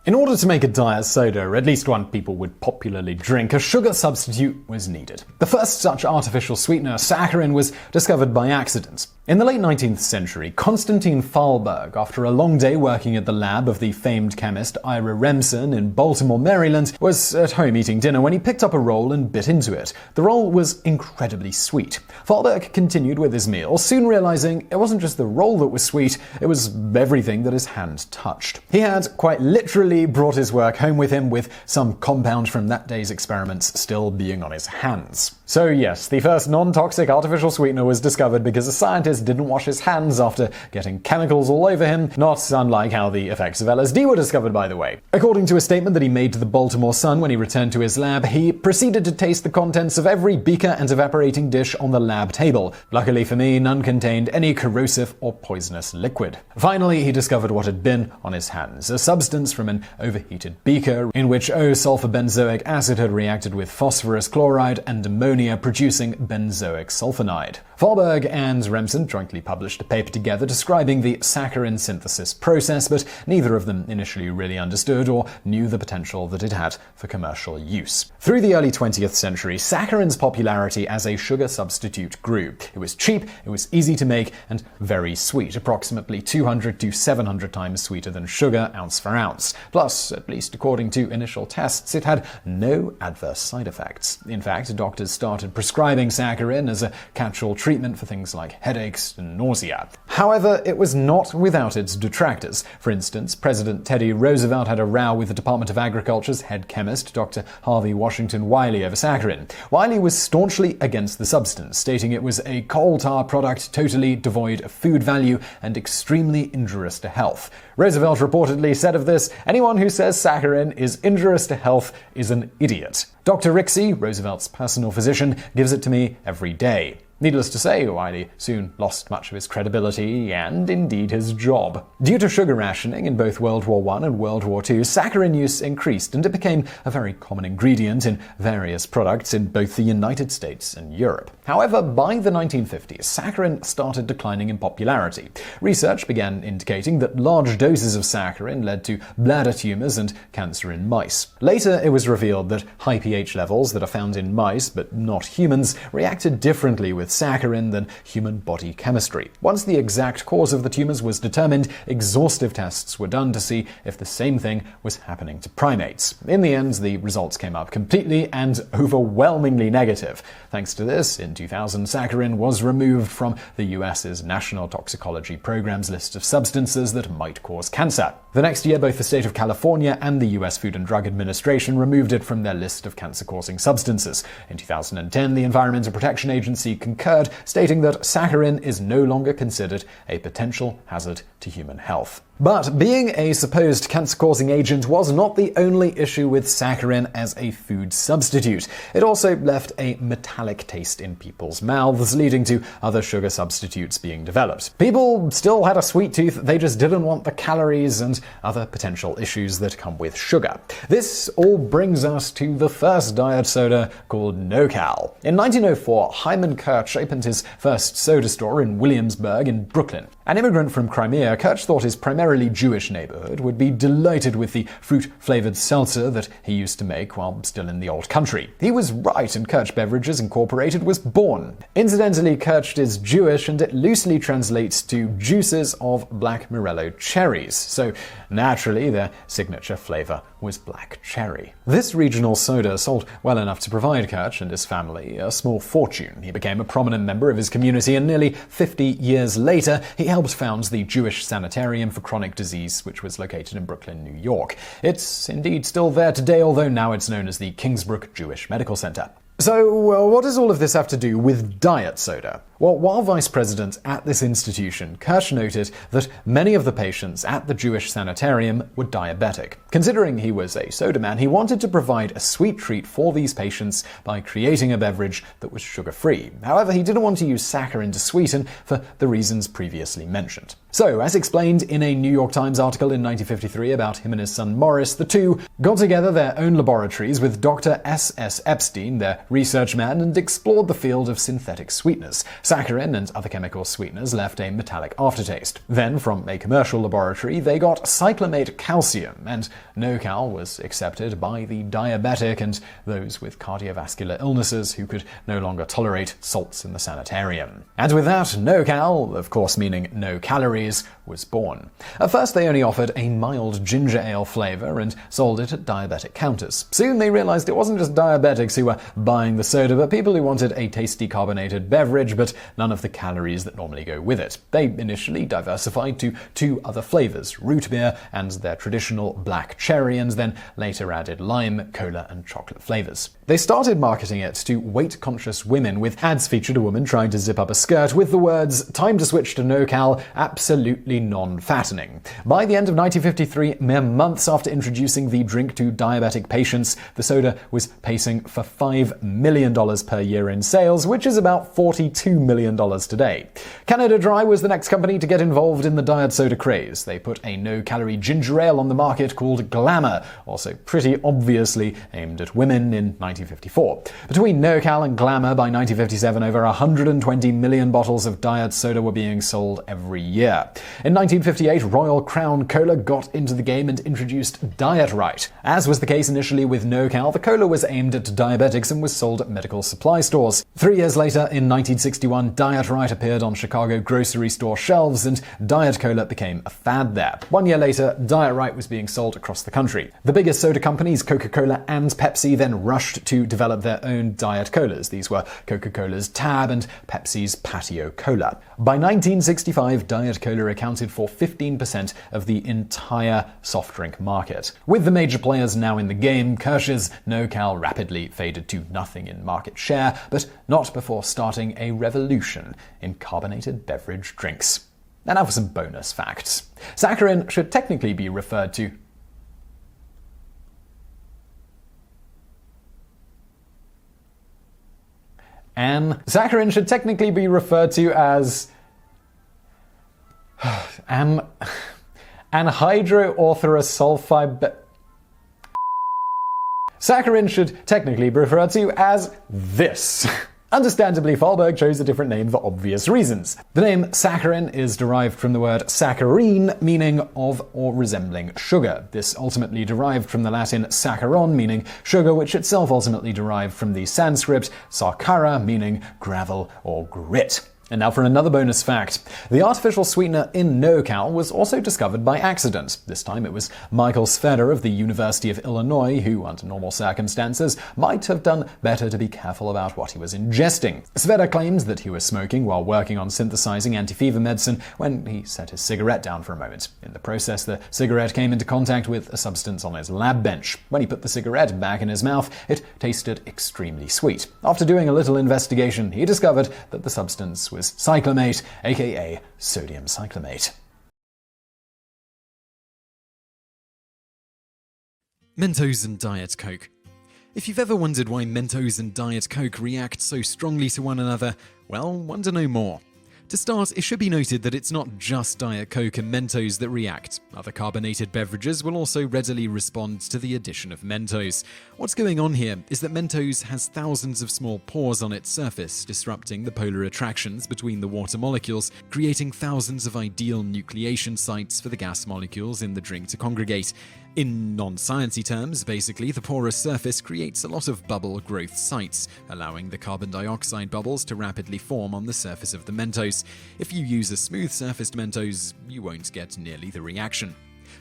In order to make a diet soda, or at least one people would popularly drink, a sugar substitute was needed. The first such artificial sweetener, saccharin, was discovered by accident. In the late 19th century, Konstantin Fahlberg, after a long day working at the lab of the famed chemist Ira Remsen in Baltimore, Maryland, was at home eating dinner when he picked up a roll and bit into it. The roll was incredibly sweet. Fahlberg continued with his meal, soon realizing it wasn't just the roll that was sweet, it was everything that his hand touched. He had quite literally brought his work home with him, with some compound from that day's experiments still being on his hands. So yes, the first non-toxic artificial sweetener was discovered because a scientist didn't wash his hands after getting chemicals all over him, not unlike how the effects of LSD were discovered, by the way. According to a statement that he made to the Baltimore Sun when he returned to his lab, he proceeded to taste the contents of every beaker and evaporating dish on the lab table. Luckily for me, none contained any corrosive or poisonous liquid. Finally, he discovered what had been on his hands, a substance from an overheated beaker in which O-sulfur benzoic acid had reacted with phosphorus chloride and ammonia, producing benzoic sulfonide. Fahlberg and Remsen jointly published a paper together describing the saccharin synthesis process, but neither of them initially really understood or knew the potential that it had for commercial use. Through the early 20th century, saccharin's popularity as a sugar substitute grew. It was cheap, it was easy to make, and very sweet, approximately 200 to 700 times sweeter than sugar, ounce for ounce. Plus, at least according to initial tests, it had no adverse side effects. In fact, doctors started prescribing saccharin as a catch-all treatment for things like headaches and nausea. However, it was not without its detractors. For instance, President Teddy Roosevelt had a row with the Department of Agriculture's head chemist, Dr. Harvey Washington Wiley, over saccharin. Wiley was staunchly against the substance, stating it was a coal tar product totally devoid of food value and extremely injurious to health. Roosevelt reportedly said of this, "Anyone who says saccharin is injurious to health is an idiot. Dr. Rixey, Roosevelt's personal physician, gives it to me every day." Needless to say, Wiley soon lost much of his credibility and, indeed, his job. Due to sugar rationing in both World War I and World War II, saccharin use increased, and it became a very common ingredient in various products in both the United States and Europe. However, by the 1950s, saccharin started declining in popularity. Research began indicating that large doses of saccharin led to bladder tumors and cancer in mice. Later, it was revealed that high pH levels that are found in mice, but not humans, reacted differently with saccharin than human body chemistry. Once the exact cause of the tumors was determined, exhaustive tests were done to see if the same thing was happening to primates. In the end, the results came up completely and overwhelmingly negative. Thanks to this, in 2000, saccharin was removed from the US's National Toxicology Program's list of substances that might cause cancer. The next year, both the state of California and the US Food and Drug Administration removed it from their list of cancer-causing substances. In 2010, the Environmental Protection Agency concurred, stating that saccharin is no longer considered a potential hazard to human health. But being a supposed cancer-causing agent was not the only issue with saccharin as a food substitute. It also left a metallic taste in people's mouths, leading to other sugar substitutes being developed. People still had a sweet tooth, they just didn't want the calories and other potential issues that come with sugar. This all brings us to the first diet soda, called No-Cal. In 1904, Hyman Kirch opened his first soda store in Williamsburg in Brooklyn. An immigrant from Crimea, Kirch thought his primarily Jewish neighborhood would be delighted with the fruit-flavored seltzer that he used to make while still in the old country. He was right, and Kirch Beverages Incorporated was born. Incidentally, Kirch is Jewish, and it loosely translates to juices of black Morello cherries, so naturally their signature flavor was black cherry. This regional soda sold well enough to provide Kirch and his family a small fortune. He became a prominent member of his community, and nearly 50 years later, he helped found the Jewish Sanitarium for Chronic Disease, which was located in Brooklyn, New York. It's indeed still there today, although now it's known as the Kingsbrook Jewish Medical Center. So, what does all of this have to do with diet soda? Well, while vice president at this institution, Kirsch noted that many of the patients at the Jewish sanitarium were diabetic. Considering he was a soda man, he wanted to provide a sweet treat for these patients by creating a beverage that was sugar-free. However, he didn't want to use saccharin to sweeten for the reasons previously mentioned. So, as explained in a New York Times article in 1953 about him and his son Morris, the two got together their own laboratories with Dr. S.S. Epstein, their research man, and explored the field of synthetic sweeteners. Saccharin and other chemical sweeteners left a metallic aftertaste. Then, from a commercial laboratory, they got cyclamate calcium, and no-cal was accepted by the diabetic and those with cardiovascular illnesses who could no longer tolerate salts in the sanitarium. And with that, no-cal, of course meaning no calories, was born. At first, they only offered a mild ginger ale flavor and sold it at diabetic counters. Soon, they realized it wasn't just diabetics who were buying the soda, but people who wanted a tasty carbonated beverage, but none of the calories that normally go with it. They initially diversified to 2 other flavors, root beer and their traditional black cherry, and then later added lime, cola, and chocolate flavors. They started marketing it to weight-conscious women, with ads featured a woman trying to zip up a skirt with the words, "Time to switch to no-cal, absolutely non-fattening." By the end of 1953, mere months after introducing the drink to diabetic patients, the soda was pacing for $5 million per year in sales, which is about $42 million today. Canada Dry was the next company to get involved in the diet soda craze. They put a no-calorie ginger ale on the market called Glamour, also pretty obviously aimed at women, in 1954. Between no-cal and Glamour, by 1957, over 120 million bottles of diet soda were being sold every year. In 1958, Royal Crown Cola got into the game and introduced Diet Right. As was the case initially with no-cal, the cola was aimed at diabetics and was sold at medical supply stores. 3 years later, in 1961, Diet Right appeared on Chicago grocery store shelves, and Diet Cola became a fad there. 1 year later, Diet Right was being sold across the country. The biggest soda companies, Coca-Cola and Pepsi, then rushed to develop their own Diet Colas. These were Coca-Cola's Tab and Pepsi's Patio Cola. By 1965, Diet Cola accounted for 15% of the entire soft drink market. With the major players now in the game, Kirsch's no-cal rapidly faded to nothing in market share, but not before starting a revolution in carbonated beverage drinks. And now for some bonus facts. Saccharin should technically be referred to Saccharin should technically be referred to as anhydroorthosulfide. Saccharin should technically be referred to as this. Understandably, Fahlberg chose a different name for obvious reasons. The name saccharin is derived from the word saccharine, meaning of or resembling sugar. This ultimately derived from the Latin saccharon, meaning sugar, which itself ultimately derived from the Sanskrit sarkara, meaning gravel or grit. And now for another bonus fact. The artificial sweetener in no-cal was also discovered by accident. This time it was Michael Sveder of the University of Illinois who, under normal circumstances, might have done better to be careful about what he was ingesting. Sveder claims that he was smoking while working on synthesizing anti-fever medicine when he set his cigarette down for a moment. In the process, the cigarette came into contact with a substance on his lab bench. When he put the cigarette back in his mouth, it tasted extremely sweet. After doing a little investigation, he discovered that the substance was cyclamate, aka sodium cyclamate. Mentos and Diet Coke. If you've ever wondered why Mentos and Diet Coke react so strongly to one another, well, wonder no more. To start, it should be noted that it's not just Diet Coke and Mentos that react. Other carbonated beverages will also readily respond to the addition of Mentos. What's going on here is that Mentos has thousands of small pores on its surface, disrupting the polar attractions between the water molecules, creating thousands of ideal nucleation sites for the gas molecules in the drink to congregate. In non-sciencey terms, basically, the porous surface creates a lot of bubble growth sites, allowing the carbon dioxide bubbles to rapidly form on the surface of the Mentos. If you use a smooth-surfaced Mentos, you won't get nearly the reaction.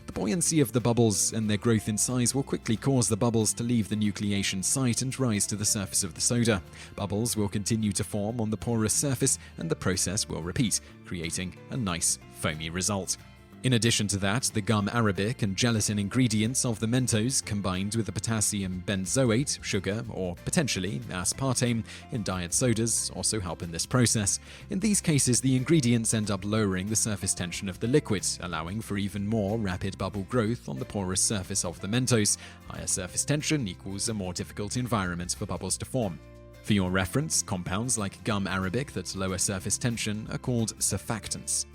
The buoyancy of the bubbles and their growth in size will quickly cause the bubbles to leave the nucleation site and rise to the surface of the soda. Bubbles will continue to form on the porous surface, and the process will repeat, creating a nice, foamy result. In addition to that, the gum arabic and gelatin ingredients of the Mentos combined with the potassium benzoate, sugar, or potentially aspartame in diet sodas also help in this process. In these cases, the ingredients end up lowering the surface tension of the liquid, allowing for even more rapid bubble growth on the porous surface of the Mentos. Higher surface tension equals a more difficult environment for bubbles to form. For your reference, compounds like gum arabic that lower surface tension are called surfactants.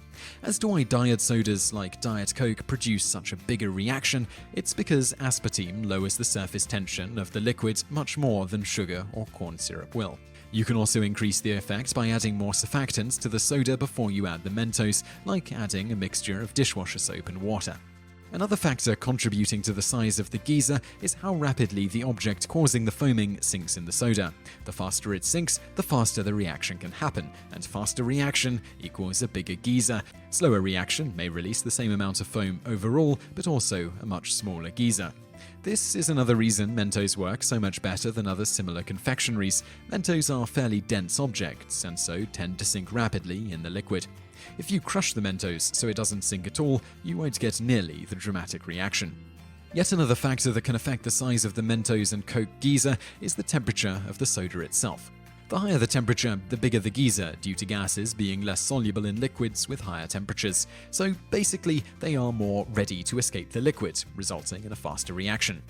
As to why diet sodas like Diet Coke produce such a bigger reaction, it's because aspartame lowers the surface tension of the liquid much more than sugar or corn syrup will. You can also increase the effect by adding more surfactants to the soda before you add the Mentos, like adding a mixture of dishwasher soap and water. Another factor contributing to the size of the geyser is how rapidly the object causing the foaming sinks in the soda. The faster it sinks, the faster the reaction can happen, and faster reaction equals a bigger geyser. Slower reaction may release the same amount of foam overall, but also a much smaller geyser. This is another reason Mentos work so much better than other similar confectionaries. Mentos are fairly dense objects, and so tend to sink rapidly in the liquid. If you crush the Mentos so it doesn't sink at all, you won't get nearly the dramatic reaction. Yet another factor that can affect the size of the Mentos and Coke geyser is the temperature of the soda itself. The higher the temperature, the bigger the geyser, due to gases being less soluble in liquids with higher temperatures. So basically, they are more ready to escape the liquid, resulting in a faster reaction.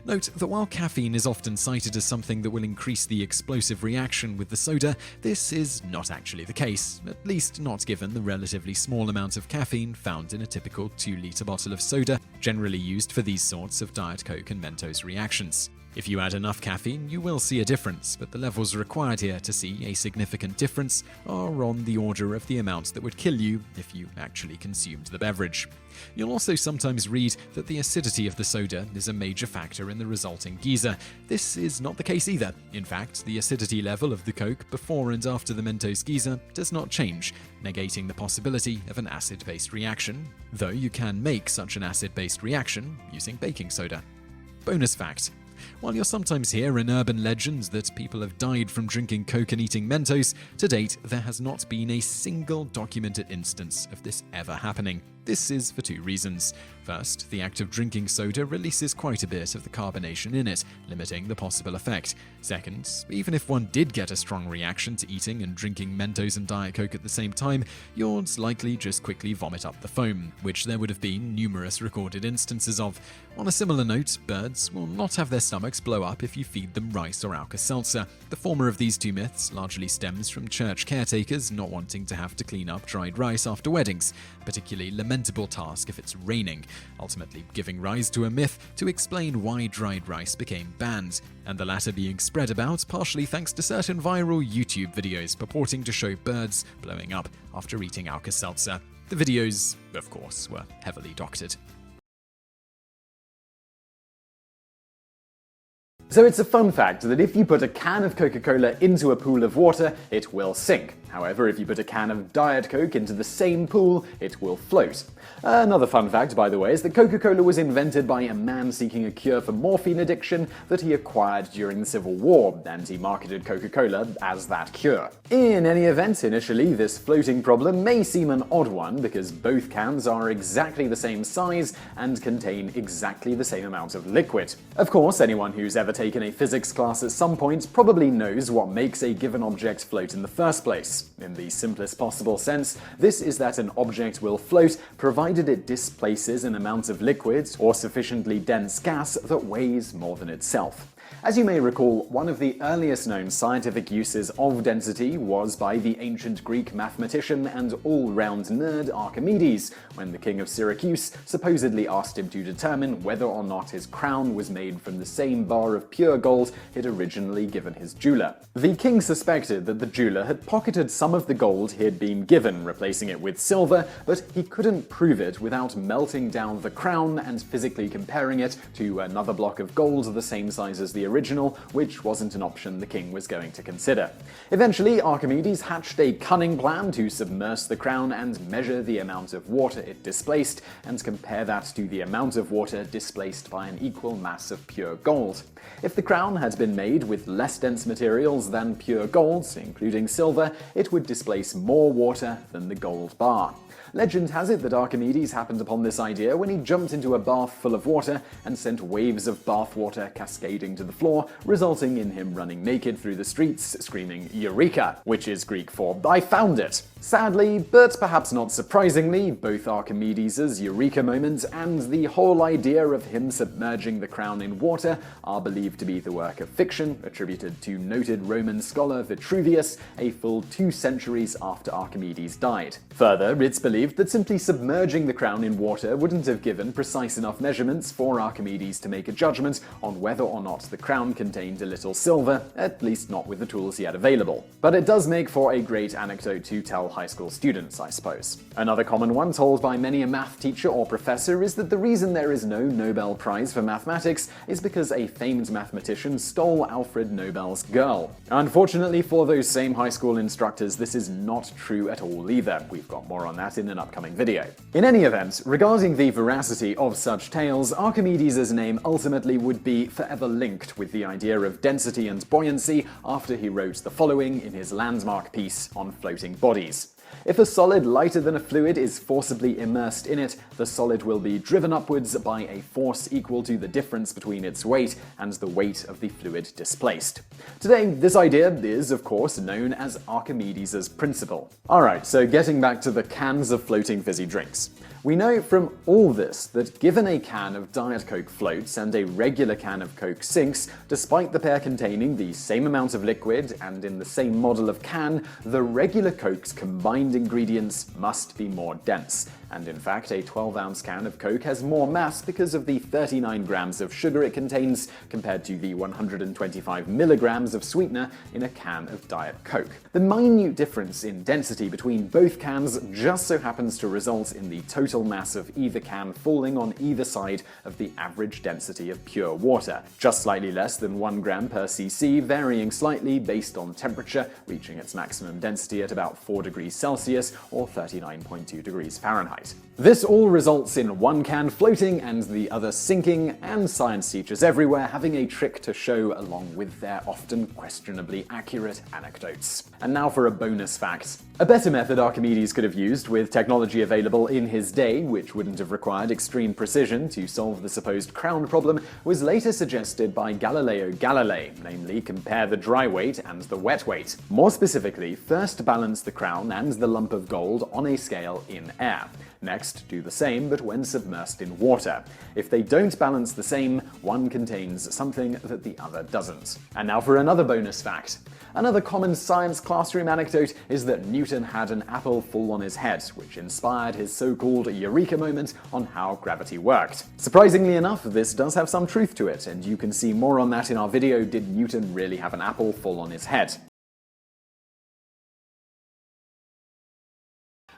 Note that while caffeine is often cited as something that will increase the explosive reaction with the soda, this is not actually the case, at least not given the relatively small amount of caffeine found in a typical 2-liter bottle of soda, generally used for these sorts of Diet Coke and Mentos reactions. If you add enough caffeine, you will see a difference, but the levels required here to see a significant difference are on the order of the amount that would kill you if you actually consumed the beverage. You'll also sometimes read that the acidity of the soda is a major factor in the resulting geyser. This is not the case either. In fact, the acidity level of the Coke before and after the Mentos geyser does not change, negating the possibility of an acid-based reaction, though you can make such an acid-based reaction using baking soda. Bonus fact: while you'll sometimes hear in urban legends that people have died from drinking Coke and eating Mentos, to date there has not been a single documented instance of this ever happening. This is for two reasons. First, the act of drinking soda releases quite a bit of the carbonation in it, limiting the possible effect. Second, even if one did get a strong reaction to eating and drinking Mentos and Diet Coke at the same time, you'd likely just quickly vomit up the foam, which there would have been numerous recorded instances of. On a similar note, birds will not have their stomachs blow up if you feed them rice or Alka-Seltzer. The former of these two myths largely stems from church caretakers not wanting to have to clean up dried rice after weddings, a particularly lamentable task if it's raining, ultimately giving rise to a myth to explain why dried rice became banned, and the latter being spread about partially thanks to certain viral YouTube videos purporting to show birds blowing up after eating Alka-Seltzer. The videos, of course, were heavily doctored. So it's a fun fact that if you put a can of Coca-Cola into a pool of water, it will sink. However, if you put a can of Diet Coke into the same pool, it will float. Another fun fact, by the way, is that Coca-Cola was invented by a man seeking a cure for morphine addiction that he acquired during the Civil War, and he marketed Coca-Cola as that cure. In any event, initially, this floating problem may seem an odd one because both cans are exactly the same size and contain exactly the same amount of liquid. Of course, anyone who's ever taken a physics class at some point probably knows what makes a given object float in the first place. In the simplest possible sense, this is that an object will float provided it displaces an amount of liquid or sufficiently dense gas that weighs more than itself. As you may recall, one of the earliest known scientific uses of density was by the ancient Greek mathematician and all-round nerd Archimedes, when the king of Syracuse supposedly asked him to determine whether or not his crown was made from the same bar of pure gold he'd originally given his jeweler. The king suspected that the jeweler had pocketed some of the gold he had been given, replacing it with silver, but he couldn't prove it without melting down the crown and physically comparing it to another block of gold the same size as the the original, which wasn't an option the king was going to consider. Eventually, Archimedes hatched a cunning plan to submerge the crown and measure the amount of water it displaced, and compare that to the amount of water displaced by an equal mass of pure gold. If the crown had been made with less dense materials than pure gold, including silver, it would displace more water than the gold bar. Legend has it that Archimedes happened upon this idea when he jumped into a bath full of water and sent waves of bath water cascading to the floor, resulting in him running naked through the streets, screaming "Eureka!", which is Greek for "I found it!". Sadly, but perhaps not surprisingly, both Archimedes' Eureka moment and the whole idea of him submerging the crown in water are believed to be the work of fiction, attributed to noted Roman scholar Vitruvius a full 2 centuries after Archimedes died. Further, it's believed that simply submerging the crown in water wouldn't have given precise enough measurements for Archimedes to make a judgment on whether or not the crown contained a little silver, at least not with the tools he had available. But it does make for a great anecdote to tell high school students, I suppose. Another common one told by many a math teacher or professor is that the reason there is no Nobel Prize for mathematics is because a famed mathematician stole Alfred Nobel's girl. Unfortunately for those same high school instructors, this is not true at all either. We've got more on that in an upcoming video. In any event, regarding the veracity of such tales, Archimedes' name ultimately would be forever linked with the idea of density and buoyancy after he wrote the following in his landmark piece on floating bodies. If a solid lighter than a fluid is forcibly immersed in it, the solid will be driven upwards by a force equal to the difference between its weight and the weight of the fluid displaced. Today, this idea is, of course, known as Archimedes' principle. Alright, so getting back to the cans of floating fizzy drinks. We know from all this that given a can of Diet Coke floats and a regular can of Coke sinks, despite the pair containing the same amount of liquid and in the same model of can, the regular Coke's combined ingredients must be more dense. And in fact, a 12-ounce can of Coke has more mass because of the 39 grams of sugar it contains compared to the 125 milligrams of sweetener in a can of Diet Coke. The minute difference in density between both cans just so happens to result in the total mass of either can falling on either side of the average density of pure water, just slightly less than 1 gram per cc, varying slightly based on temperature, reaching its maximum density at about 4 degrees Celsius or 39.2 degrees Fahrenheit. This all results in one can floating and the other sinking, and science teachers everywhere having a trick to show along with their often questionably accurate anecdotes. And now for a bonus fact. A better method Archimedes could have used with technology available in his day, which wouldn't have required extreme precision to solve the supposed crown problem, was later suggested by Galileo Galilei, namely compare the dry weight and the wet weight. More specifically, first balance the crown and the lump of gold on a scale in air. Next, do the same, but when submersed in water. If they don't balance the same, one contains something that the other doesn't. And now for another bonus fact. Another common science classroom anecdote is that Newton had an apple fall on his head, which inspired his so-called Eureka moment on how gravity worked. Surprisingly enough, this does have some truth to it, and you can see more on that in our video, Did Newton Really Have an Apple Fall on His Head?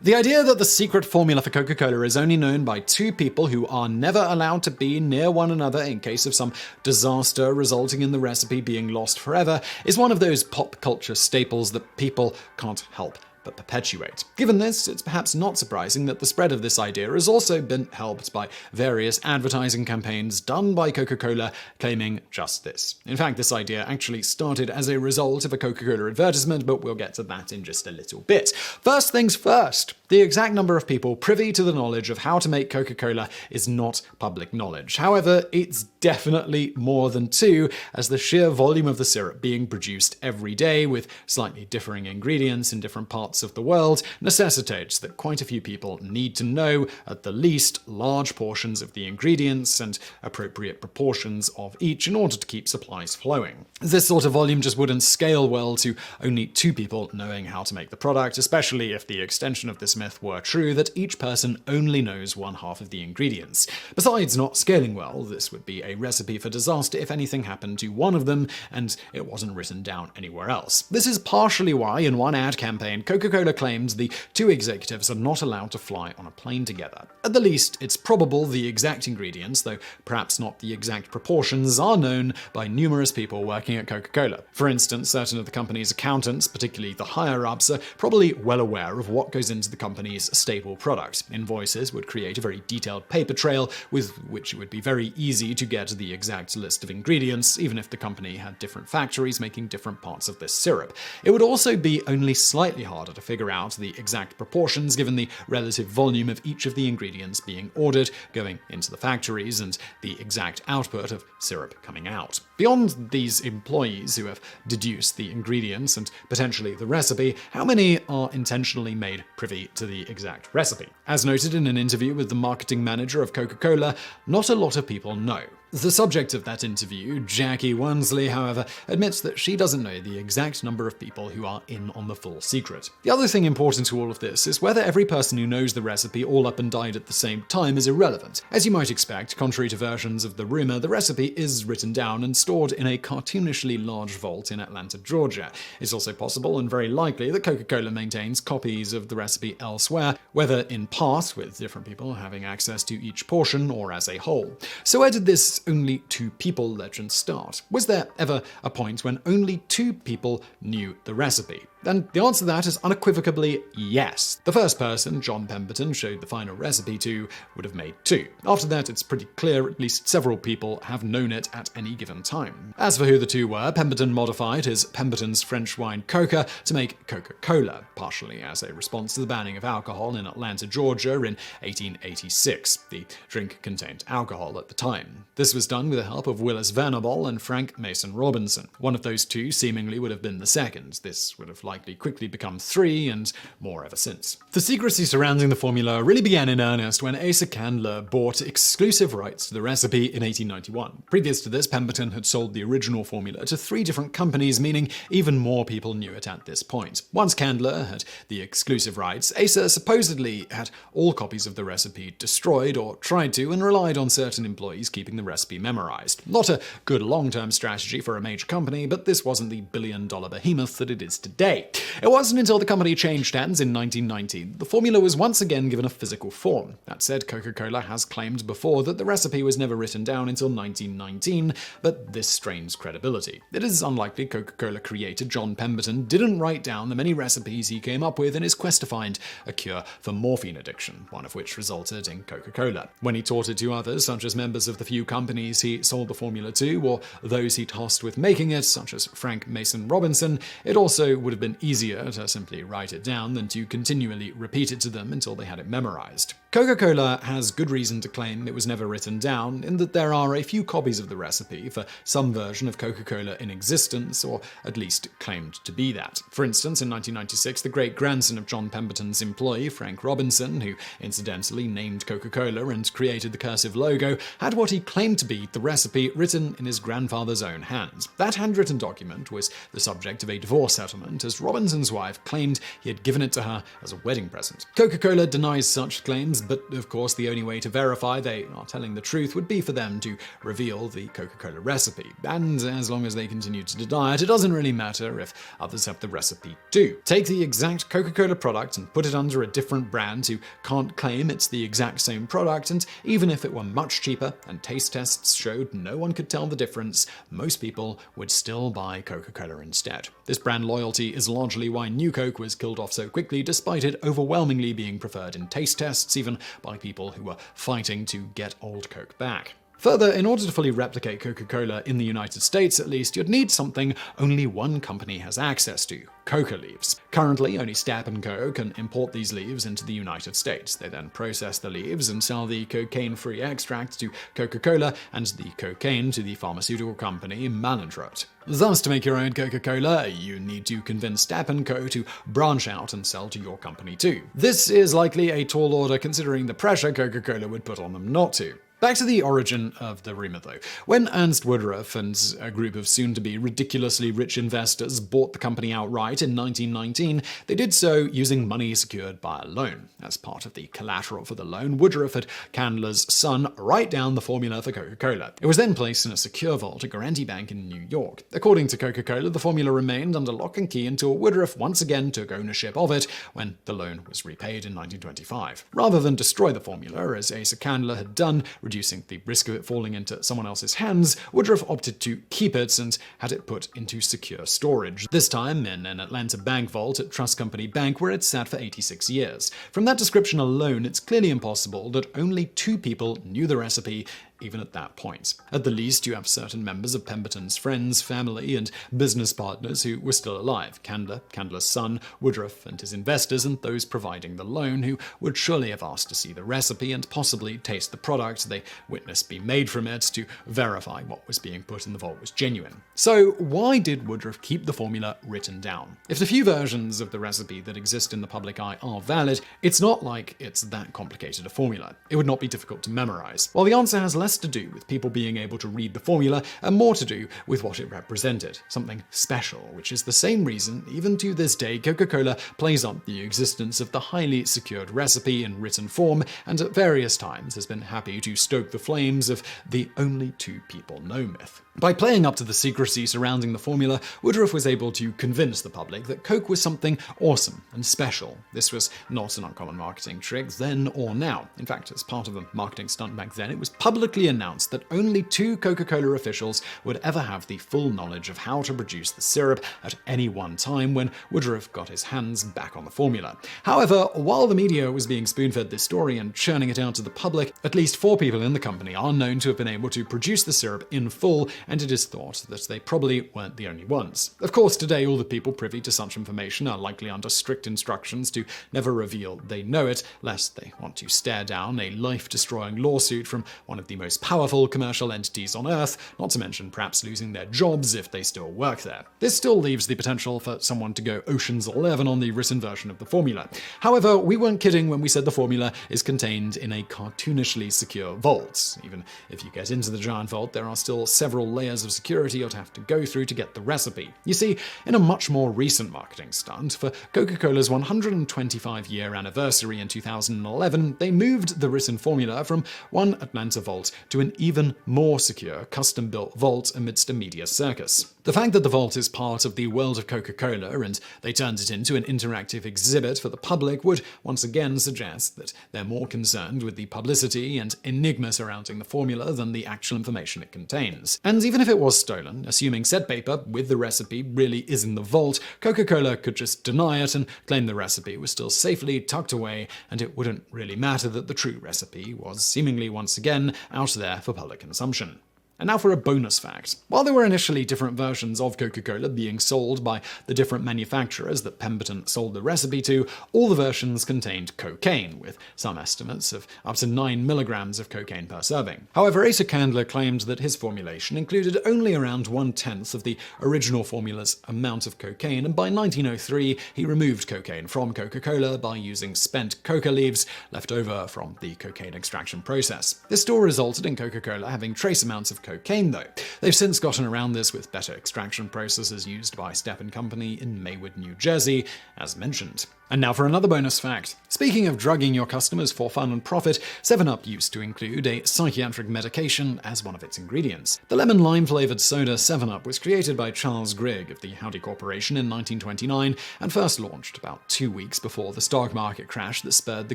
The idea that the secret formula for Coca-Cola is only known by 2 people who are never allowed to be near one another in case of some disaster resulting in the recipe being lost forever is one of those pop culture staples that people can't help but perpetuate. Given this, it's perhaps not surprising that the spread of this idea has also been helped by various advertising campaigns done by Coca-Cola claiming just this. In fact, this idea actually started as a result of a Coca-Cola advertisement, but we'll get to that in just a little bit. First things first, the exact number of people privy to the knowledge of how to make Coca-Cola is not public knowledge. However, it's definitely more than 2, as the sheer volume of the syrup being produced every day with slightly differing ingredients in different parts of the world necessitates that quite a few people need to know, at the least, large portions of the ingredients and appropriate proportions of each in order to keep supplies flowing. This sort of volume just wouldn't scale well to only 2 people knowing how to make the product, especially if the extension of this myth were true that each person only knows 1/2 of the ingredients. Besides not scaling well, this would be a recipe for disaster if anything happened to one of them and it wasn't written down anywhere else. This is partially why in one ad campaign, Coca-Cola claimed the two executives are not allowed to fly on a plane together. At the least, it's probable the exact ingredients, though perhaps not the exact proportions, are known by numerous people working at Coca-Cola. For instance, certain of the company's accountants, particularly the higher-ups, are probably well aware of what goes into the company's staple product. Invoices would create a very detailed paper trail with which it would be very easy to get the exact list of ingredients, even if the company had different factories making different parts of this syrup. It would also be only slightly harder to figure out the exact proportions given the relative volume of each of the ingredients being ordered, going into the factories, and the exact output of syrup coming out. Beyond these employees who have deduced the ingredients and potentially the recipe, how many are intentionally made privy to the exact recipe? As noted in an interview with the marketing manager of Coca-Cola, not a lot of people know. The subject of that interview, Jackie Wansley, however, admits that she doesn't know the exact number of people who are in on the full secret. The other thing important to all of this is whether every person who knows the recipe all up and died at the same time is irrelevant. As you might expect, contrary to versions of the rumor, the recipe is written down and stored in a cartoonishly large vault in Atlanta, Georgia. It's also possible and very likely that Coca-Cola maintains copies of the recipe elsewhere, whether in part with different people having access to each portion or as a whole. So where did this only two people legend start? Was there ever a point when only two people knew the recipe? And the answer to that is unequivocally yes. The first person John Pemberton showed the final recipe to would have made two. After that, it's pretty clear at least several people have known it at any given time. As for who the two were, Pemberton modified his Pemberton's French wine Coca to make Coca-Cola, partially as a response to the banning of alcohol in Atlanta, Georgia in 1886. The drink contained alcohol at the time. This was done with the help of Willis Venable and Frank Mason Robinson. One of those two seemingly would have been the second. This would have likely quickly become three, and more ever since. The secrecy surrounding the formula really began in earnest when Asa Candler bought exclusive rights to the recipe in 1891. Previous to this, Pemberton had sold the original formula to 3 different companies, meaning even more people knew it at this point. Once Candler had the exclusive rights, Asa supposedly had all copies of the recipe destroyed or tried to, and relied on certain employees keeping the recipe memorized. Not a good long-term strategy for a major company, but this wasn't the billion-dollar behemoth that it is today. It wasn't until the company changed hands in 1990 that the formula was once again given a physical form. That said, Coca-Cola has claimed before that the recipe was never written down until 1919, but this strains credibility. It is unlikely Coca-Cola creator John Pemberton didn't write down the many recipes he came up with in his quest to find a cure for morphine addiction, one of which resulted in Coca-Cola. When he taught it to others, such as members of the few companies he sold the formula to, or those he tasked with making it, such as Frank Mason Robinson, it also would have been easier to simply write it down than to continually repeat it to them until they had it memorized. Coca-Cola has good reason to claim it was never written down, in that there are a few copies of the recipe for some version of Coca-Cola in existence, or at least claimed to be that. For instance, in 1996, the great-grandson of John Pemberton's employee, Frank Robinson, who incidentally named Coca-Cola and created the cursive logo, had what he claimed to be the recipe written in his grandfather's own hand. That handwritten document was the subject of a divorce settlement, as Robinson's wife claimed he had given it to her as a wedding present. Coca-Cola denies such claims, but of course the only way to verify they are telling the truth would be for them to reveal the Coca-Cola recipe. And as long as they continue to deny it, it doesn't really matter if others have the recipe too. Take the exact Coca-Cola product and put it under a different brand who can't claim it's the exact same product, and even if it were much cheaper and taste tests showed no one could tell the difference, most people would still buy Coca-Cola instead. This brand loyalty is largely why New Coke was killed off so quickly, despite it overwhelmingly being preferred in taste tests, even by people who were fighting to get old Coke back. Further, in order to fully replicate Coca-Cola in the United States at least, you'd need something only one company has access to: coca leaves. Currently, only Step & Co. can import these leaves into the United States. They then process the leaves and sell the cocaine-free extract to Coca-Cola and the cocaine to the pharmaceutical company Mallinckrodt. Thus, to make your own Coca-Cola, you need to convince Step & Co. to branch out and sell to your company too. This is likely a tall order considering the pressure Coca-Cola would put on them not to. Back to the origin of the rumor, though. When Ernst Woodruff and a group of soon-to-be ridiculously rich investors bought the company outright in 1919, they did so using money secured by a loan. As part of the collateral for the loan, Woodruff had Candler's son write down the formula for Coca-Cola. It was then placed in a secure vault at Guaranty Bank in New York. According to Coca-Cola, the formula remained under lock and key until Woodruff once again took ownership of it when the loan was repaid in 1925. Rather than destroy the formula, as Asa Candler had done, reducing the risk of it falling into someone else's hands, Woodruff opted to keep it and had it put into secure storage, this time in an Atlanta bank vault at Trust Company Bank, where it sat for 86 years. From that description alone, it's clearly impossible that only 2 people knew the recipe even at that point. At the least, you have certain members of Pemberton's friends, family, and business partners who were still alive: Candler, Candler's son, Woodruff, and his investors, and those providing the loan, who would surely have asked to see the recipe and possibly taste the product they witnessed be made from it to verify what was being put in the vault was genuine. So why did Woodruff keep the formula written down? If the few versions of the recipe that exist in the public eye are valid, it's not like it's that complicated a formula. It would not be difficult to memorize. While the answer has less to do with people being able to read the formula and more to do with what it represented, something special, which is the same reason, even to this day, Coca-Cola plays up the existence of the highly secured recipe in written form and at various times has been happy to stoke the flames of the only 2 people know myth. By playing up to the secrecy surrounding the formula, Woodruff was able to convince the public that Coke was something awesome and special. This was not an uncommon marketing trick then or now. In fact, as part of a marketing stunt back then, it was publicly announced that only 2 Coca-Cola officials would ever have the full knowledge of how to produce the syrup at any one time when Woodruff got his hands back on the formula. However, while the media was being spoon-fed this story and churning it out to the public, at least 4 people in the company are known to have been able to produce the syrup in full, and it is thought that they probably weren't the only ones. Of course, today all the people privy to such information are likely under strict instructions to never reveal they know it, lest they want to stare down a life-destroying lawsuit from one of the most powerful commercial entities on Earth, not to mention perhaps losing their jobs if they still work there. This still leaves the potential for someone to go Ocean's 11 on the written version of the formula. However, we weren't kidding when we said the formula is contained in a cartoonishly secure vault. Even if you get into the giant vault, there are still several layers of security you'll have to go through to get the recipe. You see, in a much more recent marketing stunt, for Coca-Cola's 125-year anniversary in 2011, they moved the written formula from one Atlanta vault to an even more secure, custom-built vault amidst a media circus. The fact that the vault is part of the world of Coca-Cola and they turned it into an interactive exhibit for the public would once again suggest that they're more concerned with the publicity and enigma surrounding the formula than the actual information it contains. And even if it was stolen, assuming said paper with the recipe really is in the vault, Coca-Cola could just deny it and claim the recipe was still safely tucked away, and it wouldn't really matter that the true recipe was seemingly once again out there for public consumption. And now for a bonus fact. While there were initially different versions of Coca-Cola being sold by the different manufacturers that Pemberton sold the recipe to, all the versions contained cocaine, with some estimates of up to 9 milligrams of cocaine per serving. However, Asa Candler claimed that his formulation included only around 1/10 of the original formula's amount of cocaine, and by 1903 he removed cocaine from Coca-Cola by using spent coca leaves left over from the cocaine extraction process. This still resulted in Coca-Cola having trace amounts of cocaine, though. They've since gotten around this with better extraction processes used by Stepp & Company in Maywood, New Jersey, as mentioned. And now for another bonus fact. Speaking of drugging your customers for fun and profit, 7-Up used to include a psychiatric medication as one of its ingredients. The lemon-lime flavored soda 7-Up was created by Charles Grigg of the Howdy Corporation in 1929 and first launched about 2 weeks before the stock market crash that spurred the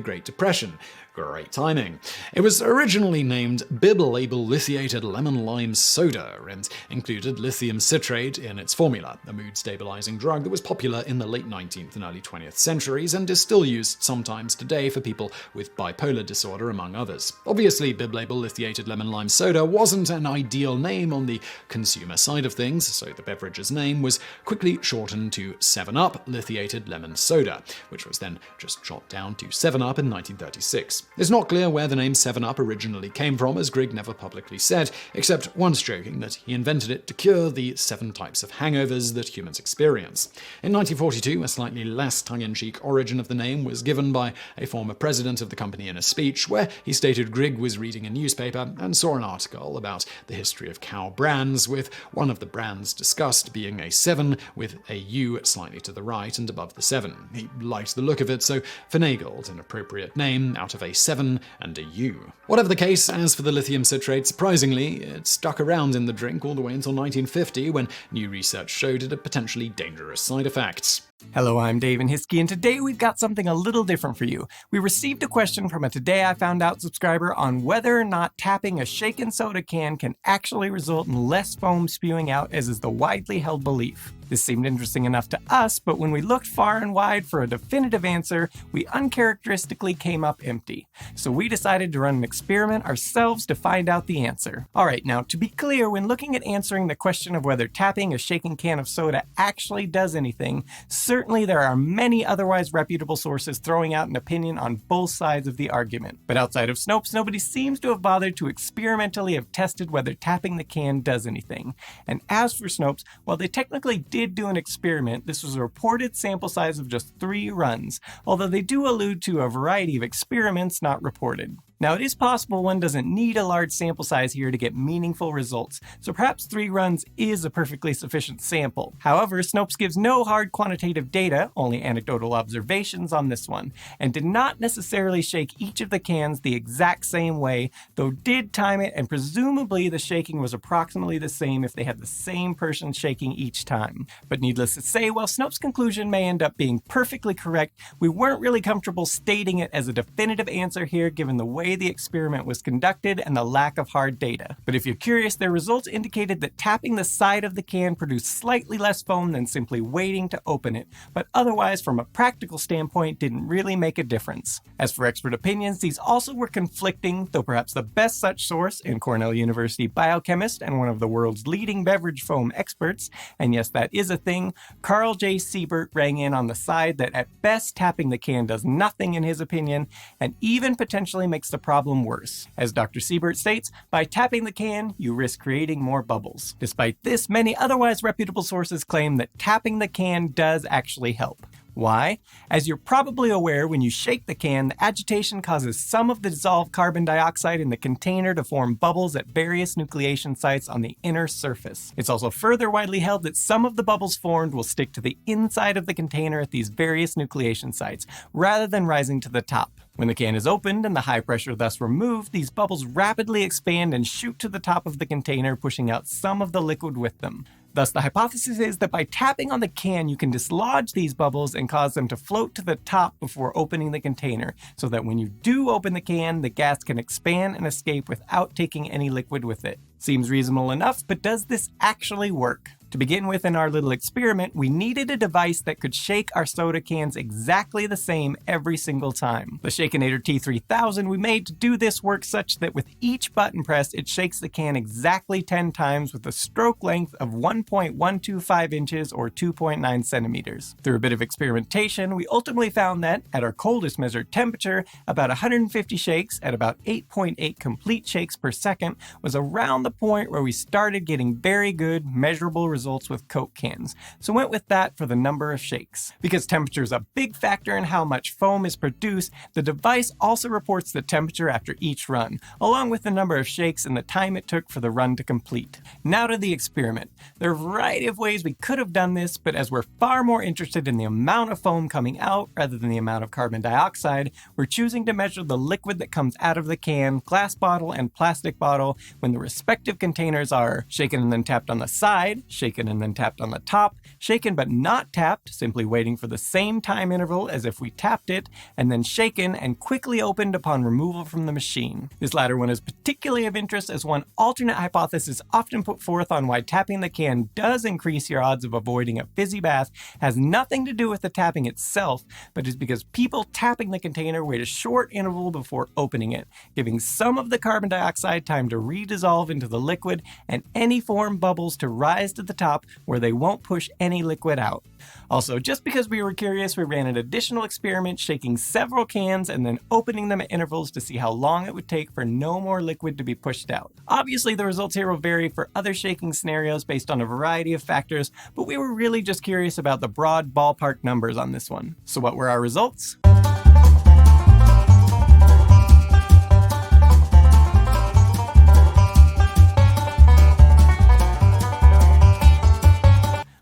Great Depression. Great timing. It was originally named Bib-Label Lithiated Lemon Lime Soda and included lithium citrate in its formula, a mood-stabilizing drug that was popular in the late 19th and early 20th centuries and is still used sometimes today for people with bipolar disorder, among others. Obviously, Bib-Label Lithiated Lemon Lime Soda wasn't an ideal name on the consumer side of things, so the beverage's name was quickly shortened to 7-Up Lithiated Lemon Soda, which was then just chopped down to 7-Up in 1936. It's not clear where the name 7-Up originally came from, as Grigg never publicly said, except except once joking that he invented it to cure the 7 types of hangovers that humans experience. In 1942, a slightly less tongue-in-cheek origin of the name was given by a former president of the company in a speech where he stated Grigg was reading a newspaper and saw an article about the history of cow brands, with one of the brands discussed being a 7 with a U slightly to the right and above the 7. He liked the look of it, so finagled an appropriate name out of a 7 and a U. Whatever the case, as for the lithium citrate, surprisingly, it stuck around in the drink all the way until 1950, when new research showed it had potentially dangerous side effects. Hello, I'm Dave and Hiskey, and today we've got something a little different for you. We received a question from a Today I Found Out subscriber on whether or not tapping a shaken soda can actually result in less foam spewing out, as is the widely held belief. This seemed interesting enough to us, but when we looked far and wide for a definitive answer, we uncharacteristically came up empty. So we decided to run an experiment ourselves to find out the answer. Alright, now to be clear, when looking at answering the question of whether tapping a shaken can of soda actually does anything, certainly there are many otherwise reputable sources throwing out an opinion on both sides of the argument. But outside of Snopes, nobody seems to have bothered to experimentally have tested whether tapping the can does anything. And as for Snopes, while they technically did do an experiment, this was a reported sample size of just 3 runs, although they do allude to a variety of experiments not reported. Now, it is possible one doesn't need a large sample size here to get meaningful results, so perhaps 3 runs is a perfectly sufficient sample. However, Snopes gives no hard quantitative data, only anecdotal observations on this one, and did not necessarily shake each of the cans the exact same way, though did time it, and presumably the shaking was approximately the same if they had the same person shaking each time. But needless to say, while Snopes' conclusion may end up being perfectly correct, we weren't really comfortable stating it as a definitive answer here given the way the experiment was conducted and the lack of hard data. But if you're curious, their results indicated that tapping the side of the can produced slightly less foam than simply waiting to open it, but otherwise from a practical standpoint didn't really make a difference. As for expert opinions, these also were conflicting, though perhaps the best such source, in Cornell University biochemist and one of the world's leading beverage foam experts, and yes, that is a thing, Carl J. Siebert rang in on the side that at best tapping the can does nothing in his opinion, and even potentially makes the problem worse. As Dr. Siebert states, by tapping the can, you risk creating more bubbles. Despite this, many otherwise reputable sources claim that tapping the can does actually help. Why? As you're probably aware, when you shake the can, the agitation causes some of the dissolved carbon dioxide in the container to form bubbles at various nucleation sites on the inner surface. It's also further widely held that some of the bubbles formed will stick to the inside of the container at these various nucleation sites, rather than rising to the top. When the can is opened and the high pressure thus removed, these bubbles rapidly expand and shoot to the top of the container, pushing out some of the liquid with them. Thus, the hypothesis is that by tapping on the can, you can dislodge these bubbles and cause them to float to the top before opening the container, so that when you do open the can, the gas can expand and escape without taking any liquid with it. Seems reasonable enough, but does this actually work? To begin with, in our little experiment, we needed a device that could shake our soda cans exactly the same every single time. The Shakenator T3000 we made to do this works such that with each button press, it shakes the can exactly 10 times with a stroke length of 1.125 inches or 2.9 centimeters. Through a bit of experimentation, we ultimately found that, at our coldest measured temperature, about 150 shakes at about 8.8 complete shakes per second was around the point where we started getting very good, measurable results with Coke cans, so went with that for the number of shakes. Because temperature is a big factor in how much foam is produced, the device also reports the temperature after each run, along with the number of shakes and the time it took for the run to complete. Now to the experiment. There are a variety of ways we could have done this, but as we're far more interested in the amount of foam coming out rather than the amount of carbon dioxide, we're choosing to measure the liquid that comes out of the can, glass bottle, and plastic bottle when the respective containers are shaken and then tapped on the side, shaken and then tapped on the top, shaken but not tapped, simply waiting for the same time interval as if we tapped it, and then shaken and quickly opened upon removal from the machine. This latter one is particularly of interest as one alternate hypothesis often put forth on why tapping the can does increase your odds of avoiding a fizzy bath has nothing to do with the tapping itself, but is because people tapping the container wait a short interval before opening it, giving some of the carbon dioxide time to redissolve into the liquid and any formed bubbles to rise to the top where they won't push any liquid out. Also, just because we were curious, we ran an additional experiment shaking several cans and then opening them at intervals to see how long it would take for no more liquid to be pushed out. Obviously, the results here will vary for other shaking scenarios based on a variety of factors, but we were really just curious about the broad ballpark numbers on this one. So what were our results?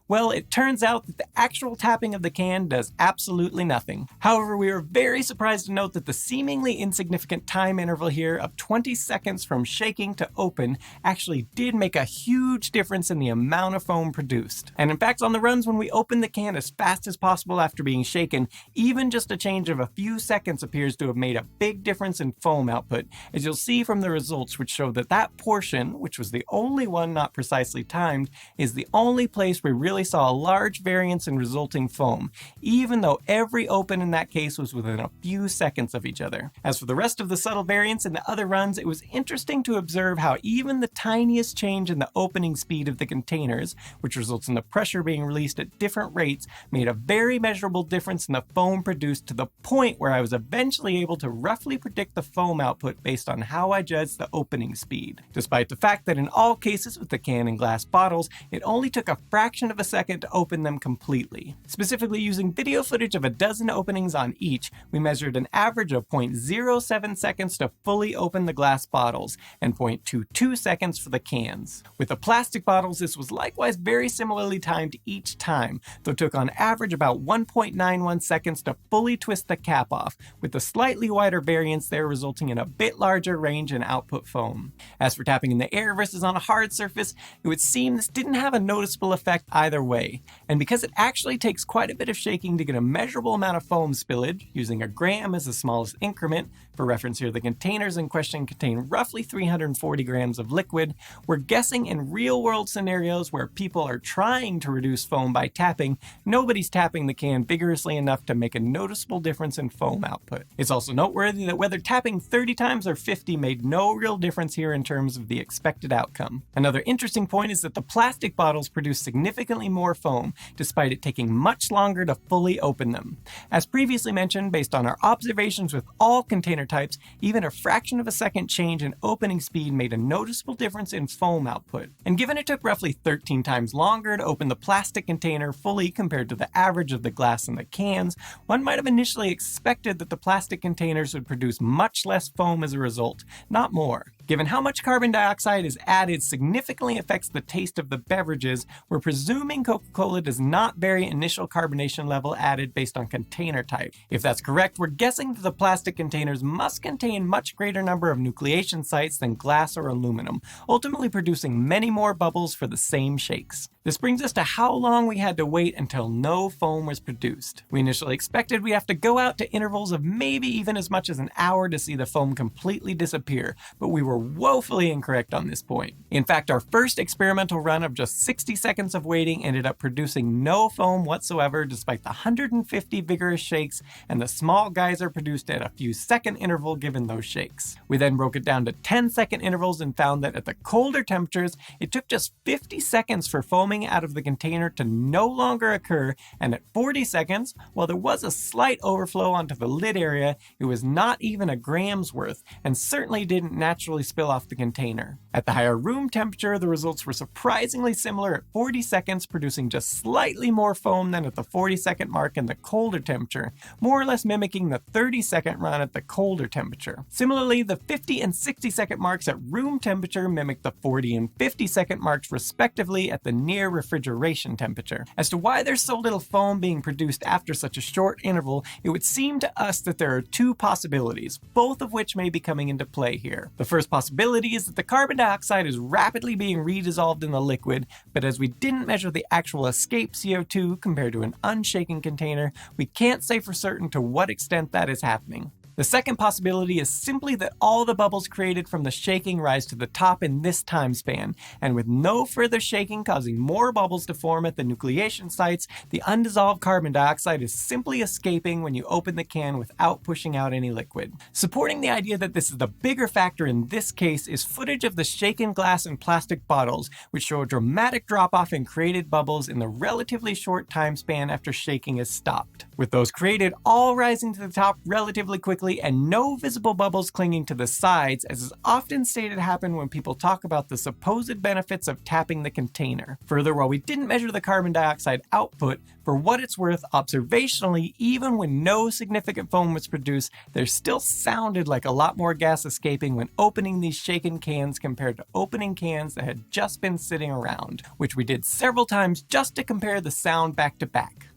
Well, it turns out that the actual tapping of the can does absolutely nothing. However, we were very surprised to note that the seemingly insignificant time interval here of 20 seconds from shaking to open actually did make a huge difference in the amount of foam produced. And in fact, on the runs when we opened the can as fast as possible after being shaken, even just a change of a few seconds appears to have made a big difference in foam output, as you'll see from the results, which show that that portion, which was the only one not precisely timed, is the only place we really saw a large variance in resulting foam, even though every open in that case was within a few seconds of each other. As for the rest of the subtle variance in the other runs, it was interesting to observe how even the tiniest change in the opening speed of the containers, which results in the pressure being released at different rates, made a very measurable difference in the foam produced, to the point where I was eventually able to roughly predict the foam output based on how I judged the opening speed. Despite the fact that in all cases with the can and glass bottles, it only took a fraction of a second to open them completely. Specifically, using video footage of a dozen openings on each, we measured an average of 0.07 seconds to fully open the glass bottles, and 0.22 seconds for the cans. With the plastic bottles, this was likewise very similarly timed each time, though it took on average about 1.91 seconds to fully twist the cap off, with the slightly wider variance there resulting in a bit larger range in output foam. As for tapping in the air versus on a hard surface, it would seem this didn't have a noticeable effect either way. And because it actually takes quite a bit of shaking to get a measurable amount of foam spillage, using a gram as the smallest increment, for reference here the containers in question contain roughly 340 grams of liquid, we're guessing in real-world scenarios where people are trying to reduce foam by tapping, nobody's tapping the can vigorously enough to make a noticeable difference in foam output. It's also noteworthy that whether tapping 30 times or 50 made no real difference here in terms of the expected outcome. Another interesting point is that the plastic bottles produce significantly more foam, despite it taking much longer to fully open them. As previously mentioned, based on our observations with all container types, even a fraction of a second change in opening speed made a noticeable difference in foam output. And given it took roughly 13 times longer to open the plastic container fully compared to the average of the glass and the cans, one might have initially expected that the plastic containers would produce much less foam as a result, not more. Given how much carbon dioxide is added significantly affects the taste of the beverages, we're presuming Coca-Cola does not vary initial carbonation level added based on container type. If that's correct, we're guessing that the plastic containers must contain much greater number of nucleation sites than glass or aluminum, ultimately producing many more bubbles for the same shakes. This brings us to how long we had to wait until no foam was produced. We initially expected we'd have to go out to intervals of maybe even as much as an hour to see the foam completely disappear, but we were woefully incorrect on this point. In fact, our first experimental run of just 60 seconds of waiting ended up producing no foam whatsoever, despite the 150 vigorous shakes and the small geyser produced at a few second interval given those shakes. We then broke it down to 10-second intervals and found that at the colder temperatures, it took just 50 seconds for foaming out of the container to no longer occur, and at 40 seconds, while there was a slight overflow onto the lid area, it was not even a gram's worth, and certainly didn't naturally spill off the container. At the higher room temperature, the results were surprisingly similar at 40 seconds, producing just slightly more foam than at the 40-second mark in the colder temperature, more or less mimicking the 30-second run at the colder temperature. Similarly, the 50 and 60-second marks at room temperature mimic the 40 and 50-second marks respectively at the near refrigeration temperature. As to why there's so little foam being produced after such a short interval, it would seem to us that there are two possibilities, both of which may be coming into play here. The first possibility is that the carbon dioxide is rapidly being redissolved in the liquid, but as we didn't measure the actual escape CO2 compared to an unshaken container, we can't say for certain to what extent that is happening. The second possibility is simply that all the bubbles created from the shaking rise to the top in this time span, and with no further shaking causing more bubbles to form at the nucleation sites, the undissolved carbon dioxide is simply escaping when you open the can without pushing out any liquid. Supporting the idea that this is the bigger factor in this case is footage of the shaken glass and plastic bottles, which show a dramatic drop-off in created bubbles in the relatively short time span after shaking is stopped, with those created all rising to the top relatively quickly and no visible bubbles clinging to the sides, as is often stated happen when people talk about the supposed benefits of tapping the container. Further, while we didn't measure the carbon dioxide output, for what it's worth, observationally, even when no significant foam was produced, there still sounded like a lot more gas escaping when opening these shaken cans compared to opening cans that had just been sitting around, which we did several times just to compare the sound back to back.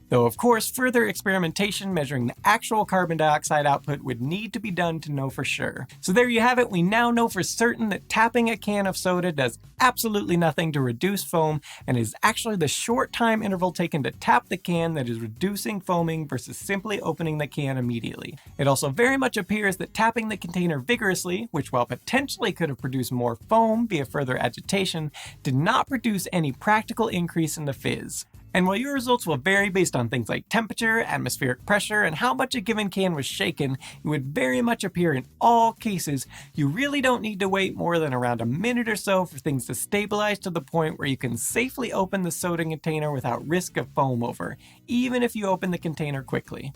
Though of course, further experimentation measuring the actual carbon dioxide output would need to be done to know for sure. So there you have it, we now know for certain that tapping a can of soda does absolutely nothing to reduce foam, and is actually the short time interval taken to tap the can that is reducing foaming versus simply opening the can immediately. It also very much appears that tapping the container vigorously, which while potentially could have produced more foam via further agitation, did not produce any practical increase in the fizz. And while your results will vary based on things like temperature, atmospheric pressure, and how much a given can was shaken, it would very much appear in all cases you really don't need to wait more than around a minute or so for things to stabilize to the point where you can safely open the soda container without risk of foam over, even if you open the container quickly.